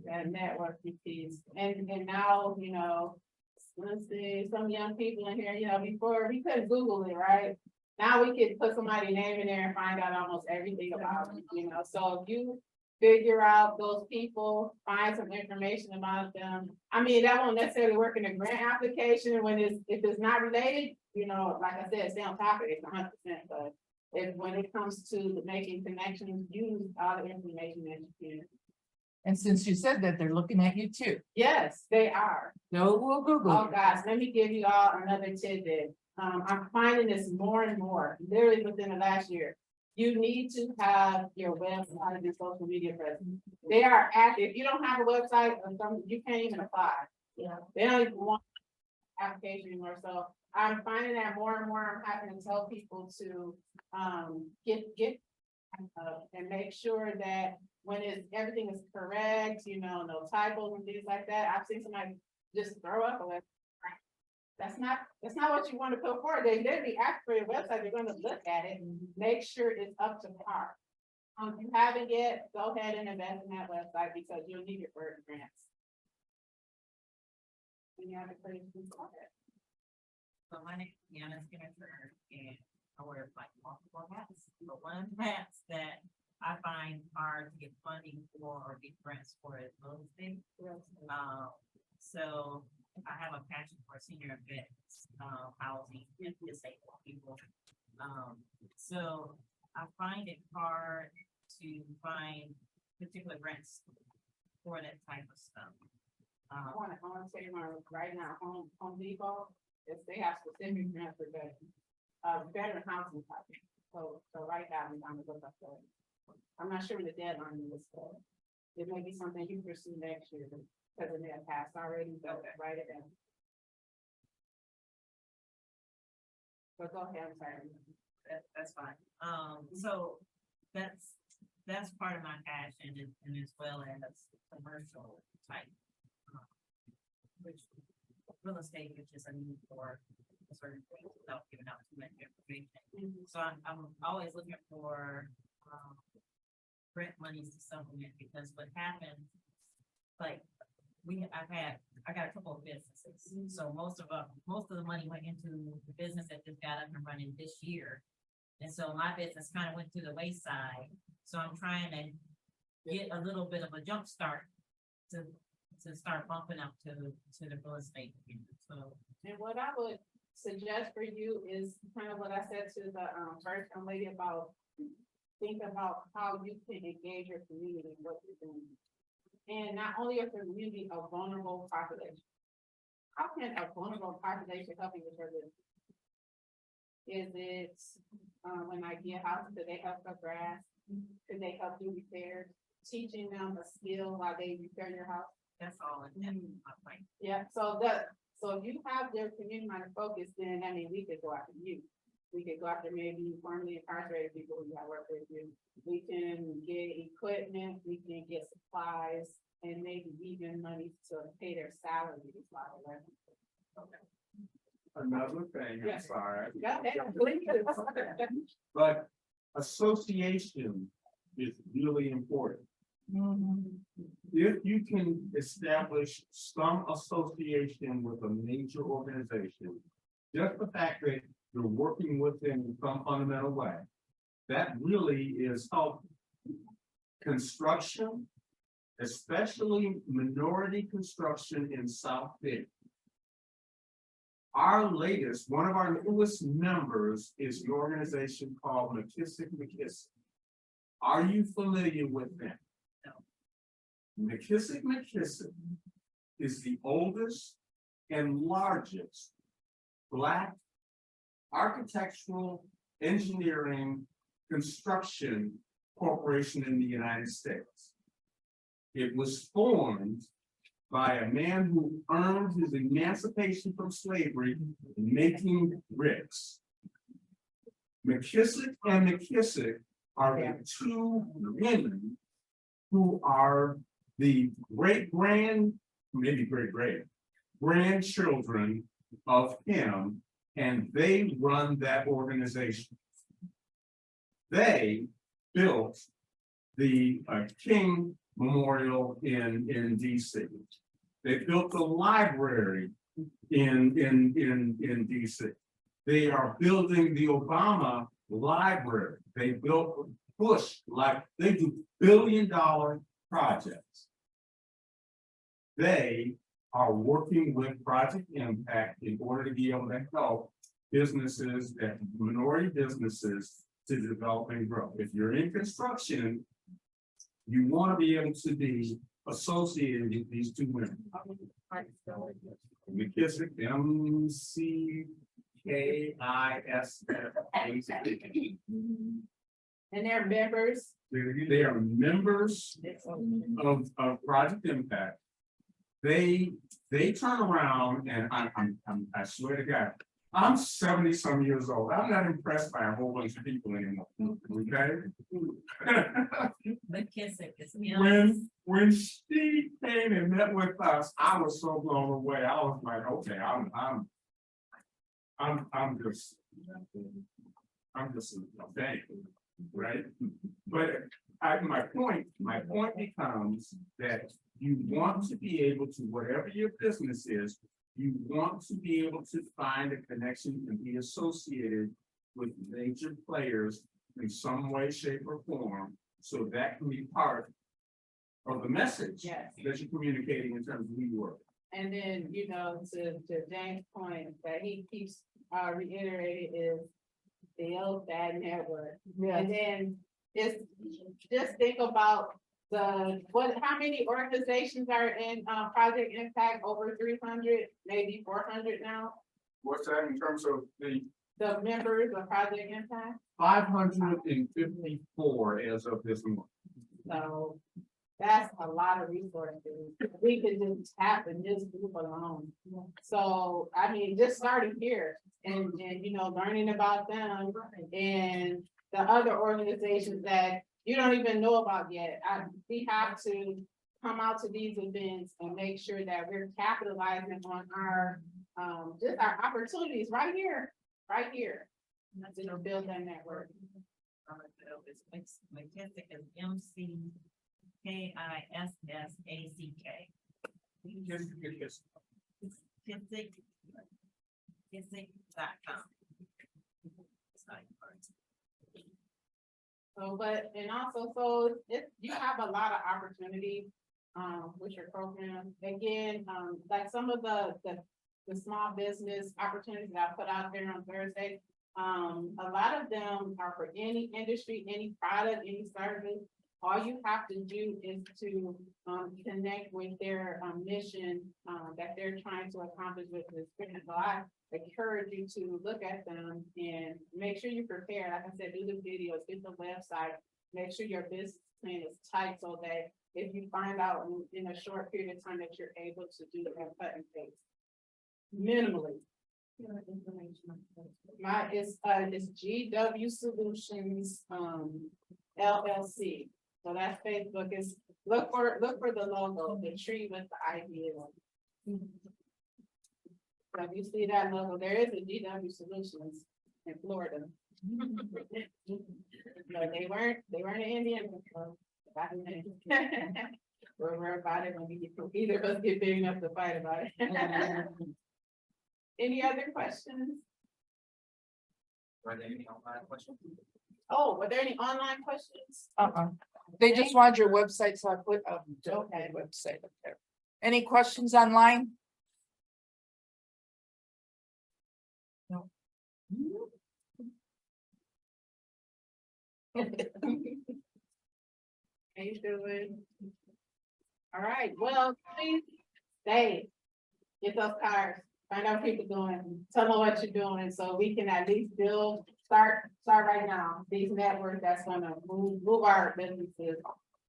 that networking piece, and now, you know, let's see, some young people in here, you know, before we couldn't Google it, right? Now we could put somebody's name in there and find out almost everything about them, you know, so if you figure out those people, find some information about them. I mean, that won't necessarily work in a grant application when if it's not related, you know, like I said, stay on top of it, 100%, but when it comes to making connections, use all the information that you can. And since you said that, they're looking at you too. Yes, they are. No, we'll Google. Oh, guys, let me give you all another tidbit. I'm finding this more and more, literally within the last year. You need to have your website and social media presence. They are active. If you don't have a website or something, you can't even apply. Yeah. They don't even want application anymore. So I'm finding that more and more, I'm having to tell people to, get and make sure that when everything is correct, you know, no typos and things like that. I've seen somebody just throw up a website. That's not what you want to put forward. They literally ask for your website, they're gonna look at it and make sure it's up to par. If you haven't yet, go ahead and invest in that website because you'll need it for grants. Any other questions? So my name is Deanna Skinner, and I wear like multiple hats, but one of the hats that I find hard to get funding for or get grants for is real estate. So I have a passion for senior vets, housing, and disabled people. So I find it hard to find particular grants for that type of stuff. I wanna say right now, Home Depot, if they have specific grants for veteran housing project. So right now, I'm gonna look up that. I'm not sure when the deadline is, but it may be something you pursue next year, because it may have passed already, but write it down. But go ahead, I'm sorry. That's fine. So that's part of my passion and as well as commercial type which real estate, which is a need for a certain things without giving out too much information. So I'm always looking for, grant monies to supplement, because what happened, like, I got a couple of businesses, so most of the money went into the business that just got up and running this year. And so my business kind of went to the wayside, so I'm trying to get a little bit of a jump start to start bumping up to the real estate. So, And what I would suggest for you is kind of what I said to the first young lady about, think about how you can engage your community and what you're doing. And not only is your community a vulnerable population. How can a vulnerable population help you with your business? Is it, when I get houses, do they help cut grass? Could they help do repairs? Teaching them a skill while they repair your house? that's all in that. Like, Yeah, so if you have their community minded focus, then I mean, we could go after you. We could go after maybe formerly incarcerated people who got work with you. We can get equipment, we can get supplies, and maybe even money to pay their salaries while they're working. Another thing, I'm Yes. sorry. Go ahead, please. But association is really important. If you can establish some association with a major organization, just the fact that you're working with them in some fundamental way, that really is helpful. Construction, especially minority construction in South Bend. One of our newest members is the organization called McKissick. Are you familiar with them? No. McKissick is the oldest and largest Black architectural, engineering, construction corporation in the United States. It was formed by a man who earned his emancipation from slavery making bricks. McKissick and McKissick are the two women who are the grandchildren of him, and they run that organization. They built the King Memorial in DC. They built the library in DC. They are building the Obama Library. They built Bush, they do billion-dollar projects. They are working with Project Impact in order to be able to help businesses, minority businesses, to develop and grow. If you're in construction, you want to be able to be associated with these two women. McKissick, MCKISF. And they're members. They are members of Project Impact. They turn around, and I swear to God, I'm 70-some years old. I'm not impressed by a whole bunch of people anymore. Okay. McKissick is. When she came and met with us, I was so blown away. I was like, okay, I'm just okay, right? But my point becomes that you want to be able to, whatever your business is, you want to be able to find a connection and be associated with major players in some way, shape, or form, so that can be part of the message Yes. that you're communicating in terms of who you are. And then, to James' point that he keeps reiterating is the old bad network. And then just think about how many organizations are in Project Impact? Over 300, maybe 400 now. What's that in terms of the members of Project Impact? 554 as of this month? So that's a lot of resources. We could just tap in this group alone. So, I mean, just starting here and learning about them and the other organizations that you don't even know about yet. We have to come out to these events and make sure that we're capitalizing on our, just our opportunities right here, to build that network. It's McKissick is McKissack. Kissick.com. So, but, and also, so you have a lot of opportunity, with your program. Again, like some of the small business opportunities that I put out there on Thursday, a lot of them are for any industry, any product, any service. All you have to do is to, connect with their, mission, that they're trying to accomplish with this. So I encourage you to look at them and make sure you're prepared. Like I said, do the videos, get the website, make sure your business plan is tight so that if you find out in a short period of time that you're able to do that cut and paste minimally. It's GW Solutions, LLC. So that's Facebook. Is look for the logo, the tree with the idea. So if you see that logo, there is a GW Solutions in Florida. No, they weren't in Indiana. We're worried about it when we get, either of us get big enough to fight about it. Any other questions? Are there any online questions? Oh, were there any online questions? They just wanted your website, so I put the website up there. Any questions online? No. How you doing? All right, well, please stay. Get those cards, find out what people doing, tell them what you're doing, so we can at least start right now. These networks that's gonna move our businesses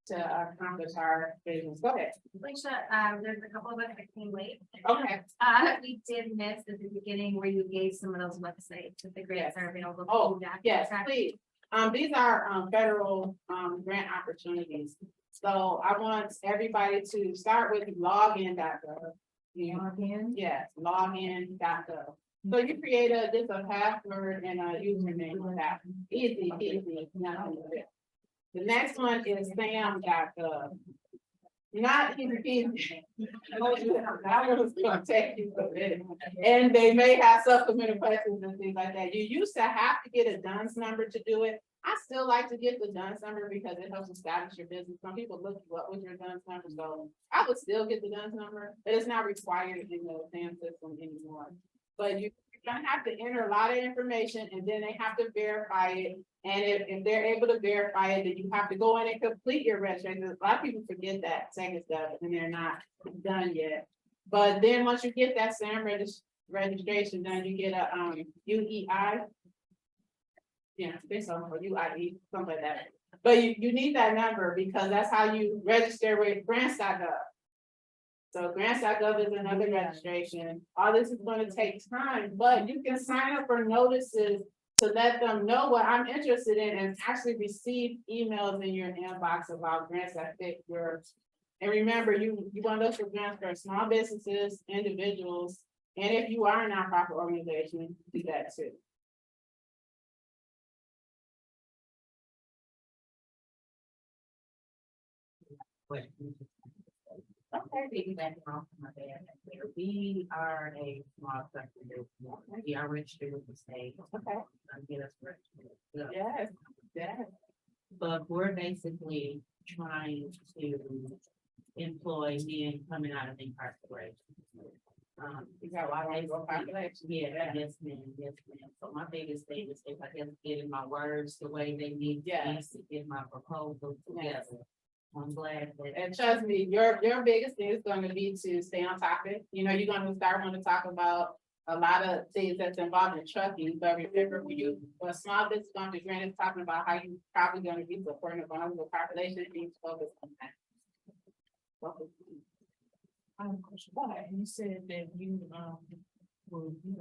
to accomplish our visions. Go ahead. Alicia, there's a couple of us that came late. Okay. We did miss at the beginning where you gave some of those websites that the grants are available. to Oh, do that. yes, please. These are federal grant opportunities. So I want everybody to start with login.gov. Login? Yes, login.gov. So you create just a password and a username for that. Easy, nothing to it. The next one is sam.gov. Not easy. That was gonna take you a bit. And they may have supplemental questions and things like that. You used to have to get a DUNS number to do it. I still like to get the DUNS number because it helps establish your business. Some people look you up with your DUNS number, so I would still get the DUNS number, but it's not required in the SAM system anymore. But you're gonna have to enter a lot of information and then they have to verify it. And if they're able to verify it, then you have to go in and complete your registration. A lot of people forget that second step and they're not done yet. But then once you get that SAM registration done, you get a UEI. Yeah, I think so, or UIE, something like that. But you need that number because that's how you register with grants.gov. So grants.gov is another registration. All this is going to take time, but you can sign up for notices to let them know what I'm interested in and actually receive emails in your inbox about grants that fit yours. And remember, you want those for grants for small businesses, individuals, and if you are a nonprofit organization, do that too. Okay, piggybacking off my dad, we are a small sector business. We are registered with the state. Okay. Get us registered. So, Yes. but we're basically trying to employ men coming out of incarceration. You got a lot of people population. Yeah, yes, ma'am. So my biggest thing is if I can get in my words the way they need to get my proposal together. I'm glad that. And trust me, your biggest thing is going to be to stay on topic. You know, you're going to start wanting to talk about a lot of things that's involved in trucking, but remember when you, a small business going to be granted talking about how you probably going to be supporting a vulnerable population, things focus on that. You said that you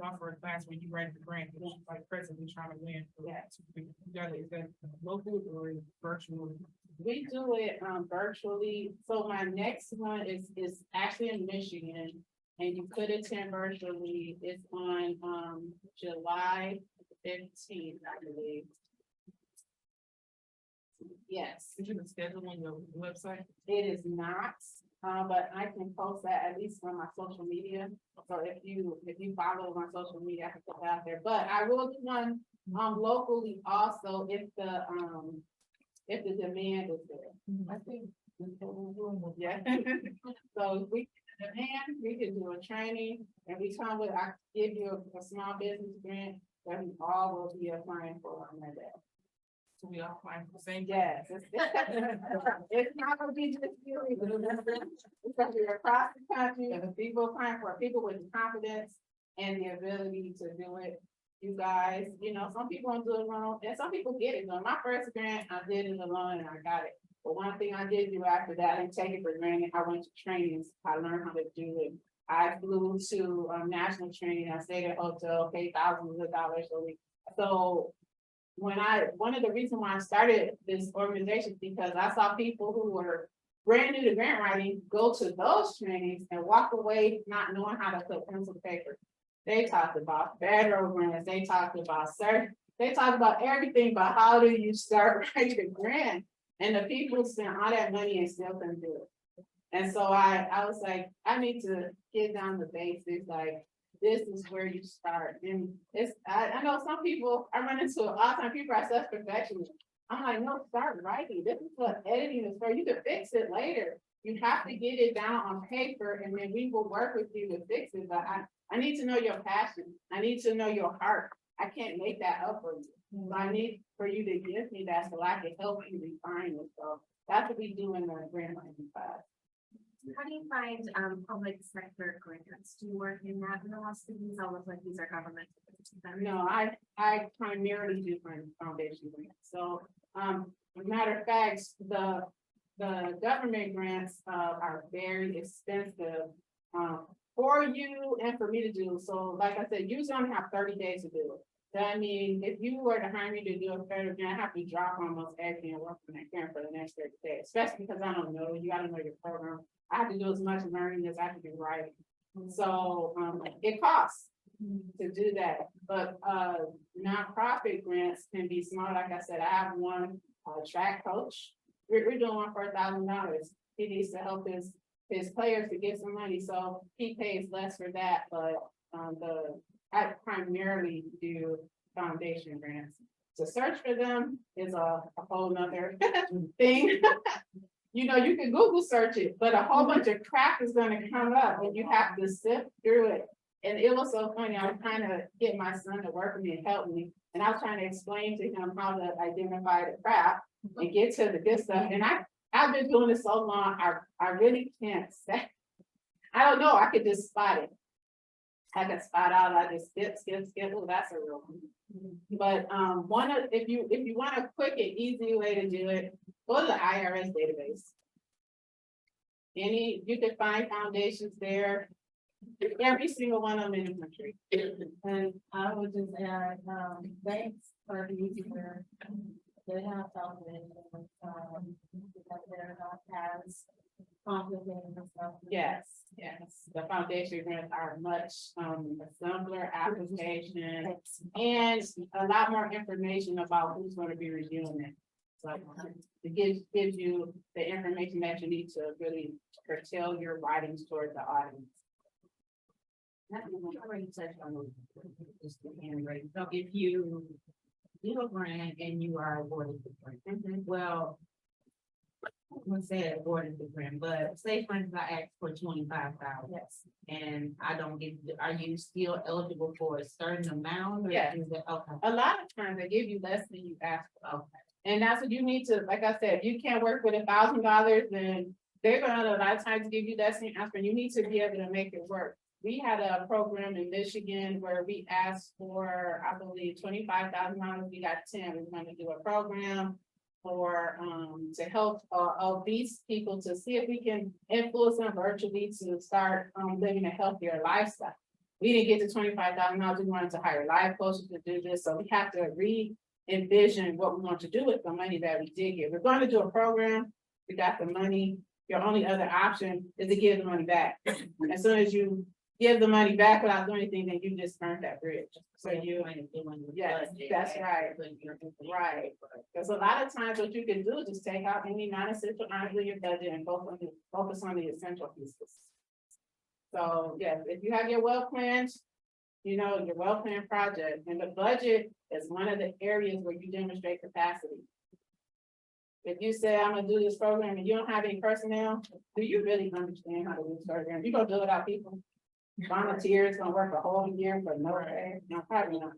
offer a class when you write the grant, but like presently trying to win. For that. You got it, is that local or virtual? We do it virtually, so my next one is actually in Michigan. And you could attend virtually, it's on July 15th, I believe. Yes, Did you schedule on your website? it is not, but I can post that at least on my social media. So if you follow my social media, I can put that out there, but I will do one locally also if the demand is there. I think. Yeah. So if we demand, we can do a training and we come with, I give you a small business grant that we all will be applying for on that day. So we all applying for the same. Yes. It's not gonna be just you. It's gonna be across the country and the people applying for people with confidence and the ability to do it. You guys, some people don't do it alone and some people get it done. My first grant, I did it alone and I got it. But one thing I did do after that, I didn't take it for granted. I went to trainings. I learned how to do it. I flew to national training. I stayed at a hotel, paid thousands of dollars a week. So one of the reasons why I started this organization, because I saw people who were brand new to grant writing, go to those trainings and walk away not knowing how to put pencil to paper. They talked about federal grants. They talked about they talked about everything, but how do you start writing a grant? And the people spent all that money and still couldn't do it. And so I was like, I need to get down the basics, like this is where you start. And I know some people, I run into all the time, people are such perfectionists. I'm like, no, start writing. This is what editing is for. You can fix it later. You have to get it down on paper and then we will work with you to fix it. But I need to know your passion. I need to know your heart. I can't make that up for you. So I need for you to give me that so I can help you refine it. So that's what we do in the grant writing class. How do you find public sector grants? Do you work in that? No, these all look like these are government. No, I primarily do foundation grants. So matter of fact, the government grants are very expensive for you and for me to do. So like I said, you only have 30 days to do it. So I mean, if you were to hire me to do a federal grant, I have to drop almost everything and work on that grant for the next 30 days, especially because I don't know, you gotta know your program. I have to do as much learning as I can do writing. So it costs to do that, but nonprofit grants can be small. Like I said, I have one track coach. We're doing one for $1,000. He needs to help his players to get some money, so he pays less for that, but I primarily do foundation grants. To search for them is a whole nother thing. You can Google search it, but a whole bunch of crap is gonna come up and you have to sift through it. And it was so funny, I was trying to get my son to work with me and help me. And I was trying to explain to him how to identify the crap and get to the good stuff. And I've been doing this so long, I really can't say. I don't know, I could just spot it. I can spot out, I just skip, oh, that's a real one. But if you want a quick and easy way to do it, go to the IRS database. You can find foundations there, every single one of them in the country. And I would just add, banks are easier. They have foundations, because they're not as complicated and stuff. Yes, the foundation grants are much simpler application and a lot more information about who's going to be reviewing it. So it gives you the information that you need to really curtail your writings towards the audience. Already touched on just the handwriting. So if you do a grant and you are awarded the grant, well, I wouldn't say awarded the grant, but say for instance, I asked for 25,000. Yes. And I don't get, are you still eligible for a certain amount? Or Yeah. is it, okay. A lot of times they give you less than you ask for. Okay. And that's what you need to, like I said, if you can't work with $1,000, then they're gonna a lot of times give you less than you ask for. You need to be able to make it work. We had a program in Michigan where we asked for, I believe, $25,000. We got 10. We're going to do a program for to help obese people to see if we can influence them virtually to start living a healthier lifestyle. We didn't get to $25,000. We wanted to hire life coaches to do this, so we have to envision what we want to do with the money that we did get. We're going to do a program, we got the money, your only other option is to give the money back. As soon as you give the money back without doing anything, then you just burnt that bridge. So you, yes, that's right, right. Because a lot of times what you can do is just take out any non-essential items in your budget and focus on the essential pieces. So, yes, if you have your well plans, you know, your well planned project, and the budget is one of the areas where you demonstrate capacity. If you say, I'm gonna do this program and you don't have any personnel, do you really understand how to do this program? You gonna do it without people? Volunteers gonna work a whole year for no pay? No, probably not.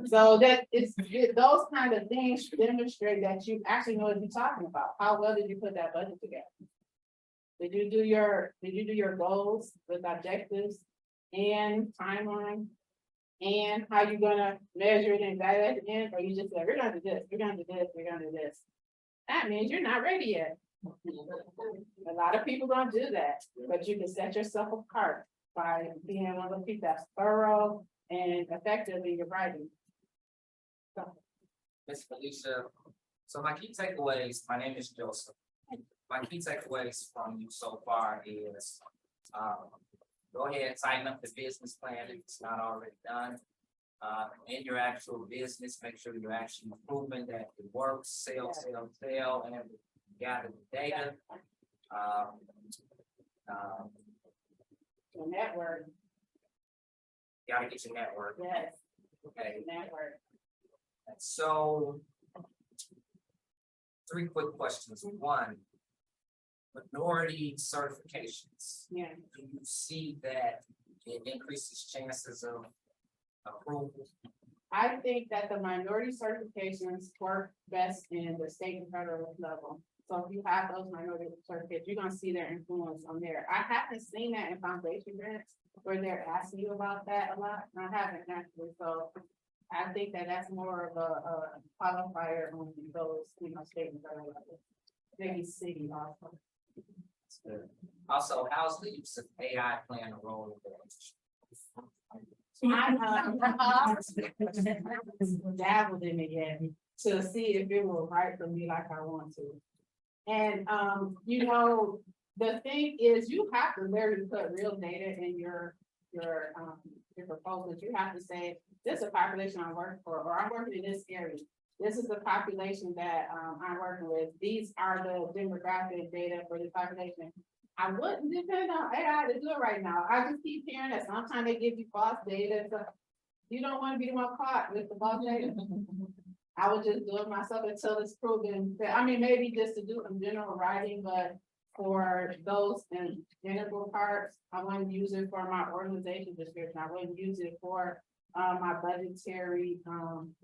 So that those kind of things demonstrate that you actually know what you're talking about. How well did you put that budget together? Did you do your goals with objectives and timeline? And how you gonna measure it and evaluate at the end, or you just say, we're gonna do this, we're gonna do this, we're gonna do this. That means you're not ready yet. A lot of people gonna do that, but you can set yourself apart by being one of the people that's thorough and effective in your writing. Ms. Felicia, so my key takeaways, my name is Joseph. My key takeaways from you so far is, go ahead and tighten up the business plan if it's not already done. In your actual business, make sure you're actually proving that it works, sell, and gather the data. Your network, Gotta get your network. yes, Okay, network. and so 3 quick questions. One, minority certifications. Yeah. Do you see that it increases chances of approval? I think that the minority certifications work best in the state and federal level. So if you have those minority certificates, you're gonna see their influence on there. I haven't seen that in foundation grants where they're asking you about that a lot. I haven't actually, so I think that that's more of a qualifier on those, state and federal level. Maybe city also. Also, how's the use of AI playing a role in the industry? I dabbled in it yet to see if it will write for me like I want to. And, the thing is, you have to literally put real data in your proposals. You have to say, this is a population I work for, or I'm working in this area. This is the population that I'm working with. These are the demographic data for the population. I wouldn't depend on AI to do it right now. I just keep hearing that sometimes they give you false data. So you don't want to be the one caught with the false data. I would just do it myself until it's proven that, maybe just to do some general writing, but for those integral parts, I wouldn't use it for my organization description. I wouldn't use it for my budgetary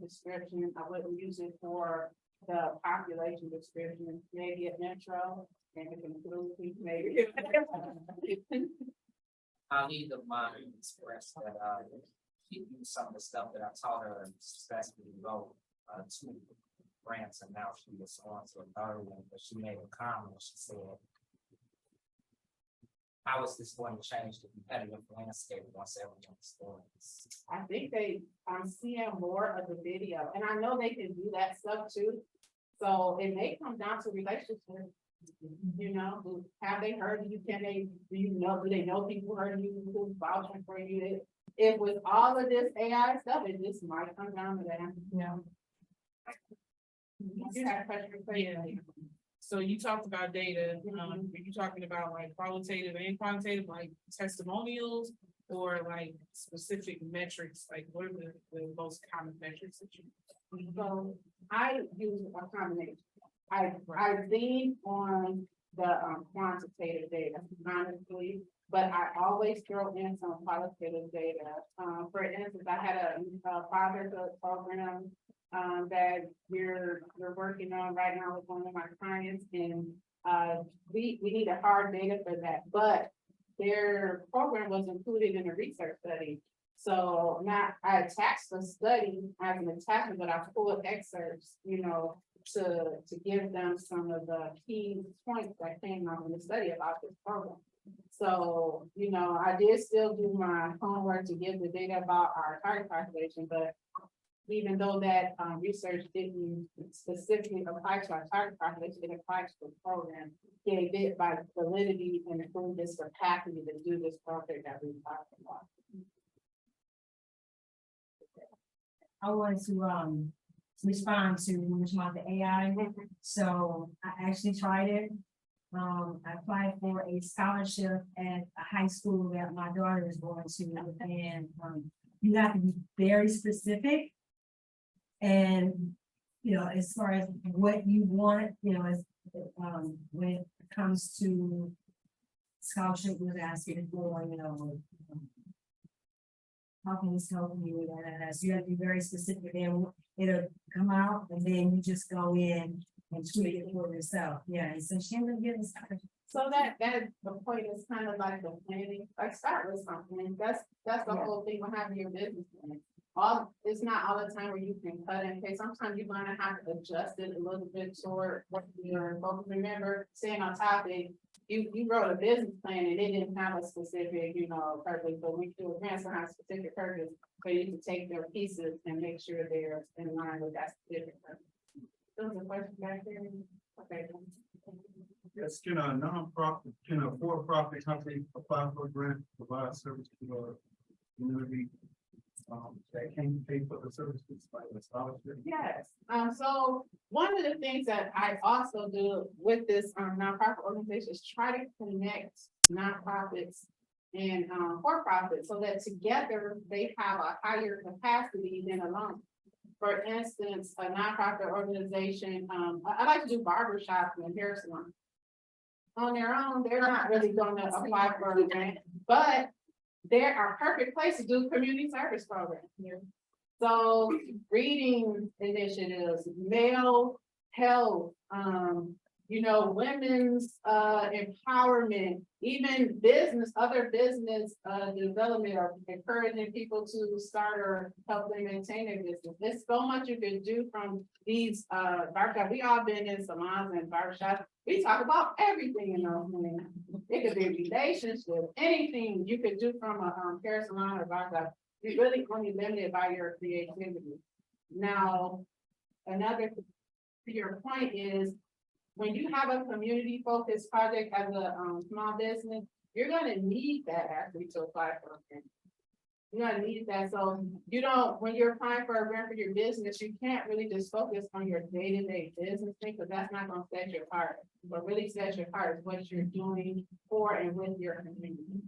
description. I wouldn't use it for the population description, maybe an intro. And it includes maybe. I'll need the mind express that she used some of the stuff that I taught her and successfully wrote 2 grants, and now she was on to a 3rd one, but she made a comment. She said, how is this going to change the competitive landscape once everyone's doing this? I think I'm seeing more of the video, and I know they can do that stuff too. So it may come down to relationships. Have they heard you? Do they know people heard you, who's vouching for you? If with all of this AI stuff, it just might come down to that. Yeah. You have a question for you. So you talked about data, are you talking about like qualitative and quantitative, like testimonials, or like specific metrics, like what are the most common metrics that you? So I use a combination. I lean on the quantitative data, honestly, but I always throw in some qualitative data. For instance, I had a fatherhood program that we're working on right now with one of my clients, and we need a hard data for that, but their program was included in a research study. So now I attached the study as an attachment, but I pulled excerpts, to give them some of the key points that came out in the study about this program. So, I did still do my homework to give the data about our target population, but even though that, research didn't specifically apply to our target population, it applies to the program. Gave it by validity and improved its capacity to do this project that we talked about. I wanted to respond to when you mentioned about the AI. So I actually tried it. I applied for a scholarship at a high school that my daughter is going to, and you have to be very specific. And, you know, as far as what you want, you know, as when it comes to scholarship, was asking for, you know, how can this help you? So you have to be very specific, and it'll come out, and then you just go in and tweak it for yourself. Yeah, and so she ended up getting started. So that the point is kind of like the planning, like start with something, that's the whole thing with having your business plan. It's not all the time where you can cut and paste, sometimes you're gonna have to adjust it a little bit toward what you're, remember, saying on topic. You wrote a business plan and it didn't have a specific, you know, purpose, but we do a grant, so have a specific purpose. So you can take their pieces and make sure they're in line with that specific purpose. There was a question back there. Okay. Yes, can a nonprofit, can a for-profit company apply for a grant, provide service to a community? That can pay for the services like a scholarship? Yes, so one of the things that I also do with this nonprofit organization is try to connect nonprofits and for-profit so that together they have a higher capacity than alone. For instance, a nonprofit organization, I like to do barbershop and hair salon. On their own, they're not really gonna apply for a grant, but they're a perfect place to do community service programs here. So reading initiatives, male health, you know, women's empowerment, even business, other business development, or encouraging people to start or help them maintain their business. There's so much you can do from these barbershop. We all been in salons and barbershops. We talk about everything in those things. It could be relationships, anything you could do from a hair salon or barbershop. You're really only limited by your creativity. Now, another to your point is, when you have a community focused project as a small business, you're gonna need that actually to apply for a grant. You're gonna need that, so you don't, when you're applying for a grant for your business, you can't really just focus on your day-to-day business thing, because that's not gonna set your heart. What really sets your heart is what you're doing for and with your community.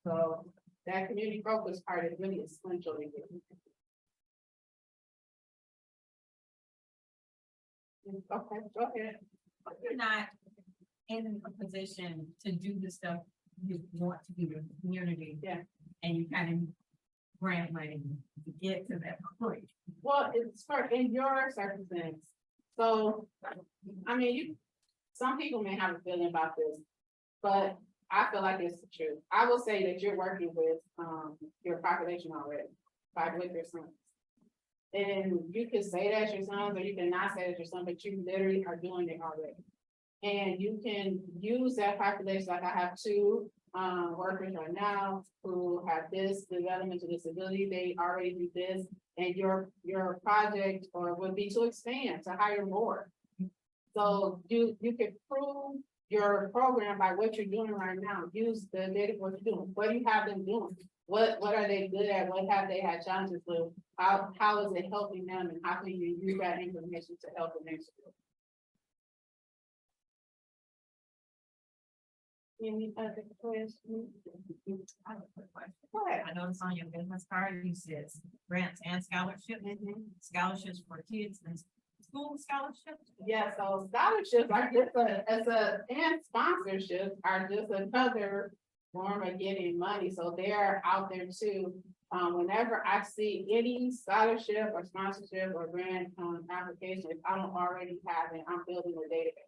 So that community focus part is really essential to you. Okay, go ahead. But you're not in a position to do the stuff you want to do with the community. Yeah. And you kind of grant money to get to that point. Well, it's for in your circumstance. So, I mean, some people may have a feeling about this, but I feel like it's the truth. I will say that you're working with your population already, with your sons. And you can say that's your sons, or you can not say that's your son, but you literally are doing it already. And you can use that population, like I have two workers right now who have this developmental disability, they already do this, and your project or would be to expand, to hire more. So you can prove your program by what you're doing right now. Use the data, what you're doing, what do you have them doing? What are they good at? What have they had challenges with? How is it helping them, and how can you use that information to help the next group? Any other questions? I have a quick question. Go ahead. I noticed on your business card, you said grants and scholarships, scholarships for kids and school scholarships. Yeah, so scholarships are just and sponsorships are just another form of getting money, so they're out there too. Whenever I see any scholarship or sponsorship or grant application, if I don't already have it, I'm building a database.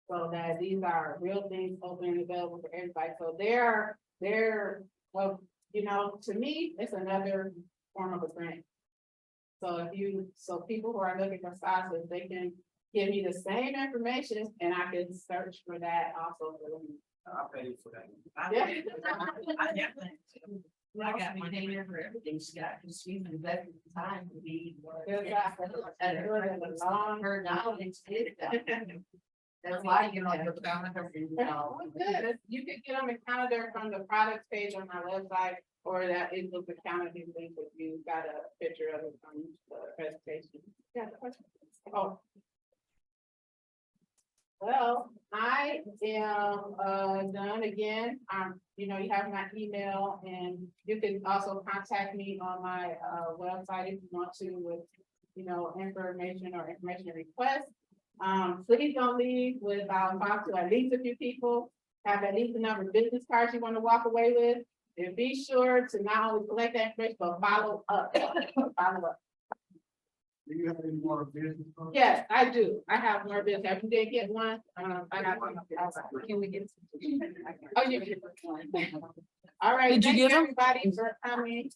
So that these are real things open and available for everybody, so they're, well, you know, to me, it's another form of a grant. So people who are looking for sponsors, they can give me the same information and I can search for that also for them. I'll pay you for that. Yeah. I definitely. I got my name. For everything she got, because she's invested the time to be. Long. Her knowledge is that. That's why you know, you're found her. Oh, good. You can get them a calendar from the products page on my website, or that it was the calendar link if you got a picture of it from the presentation. Yeah, the question. Oh. Well, I am done again. You know, you have my email, and you can also contact me on my website if you want to with, you know, information requests. Please don't leave without talk to at least a few people, have at least a number of business cards you want to walk away with. And be sure to not only collect that information, but follow up. Follow up. Do you have any more business? cards? Yes, I do. I have more business. If you didn't get one, I got one. Can we get? Oh, you get one. All right. Did you Thank get 'em? everybody for coming.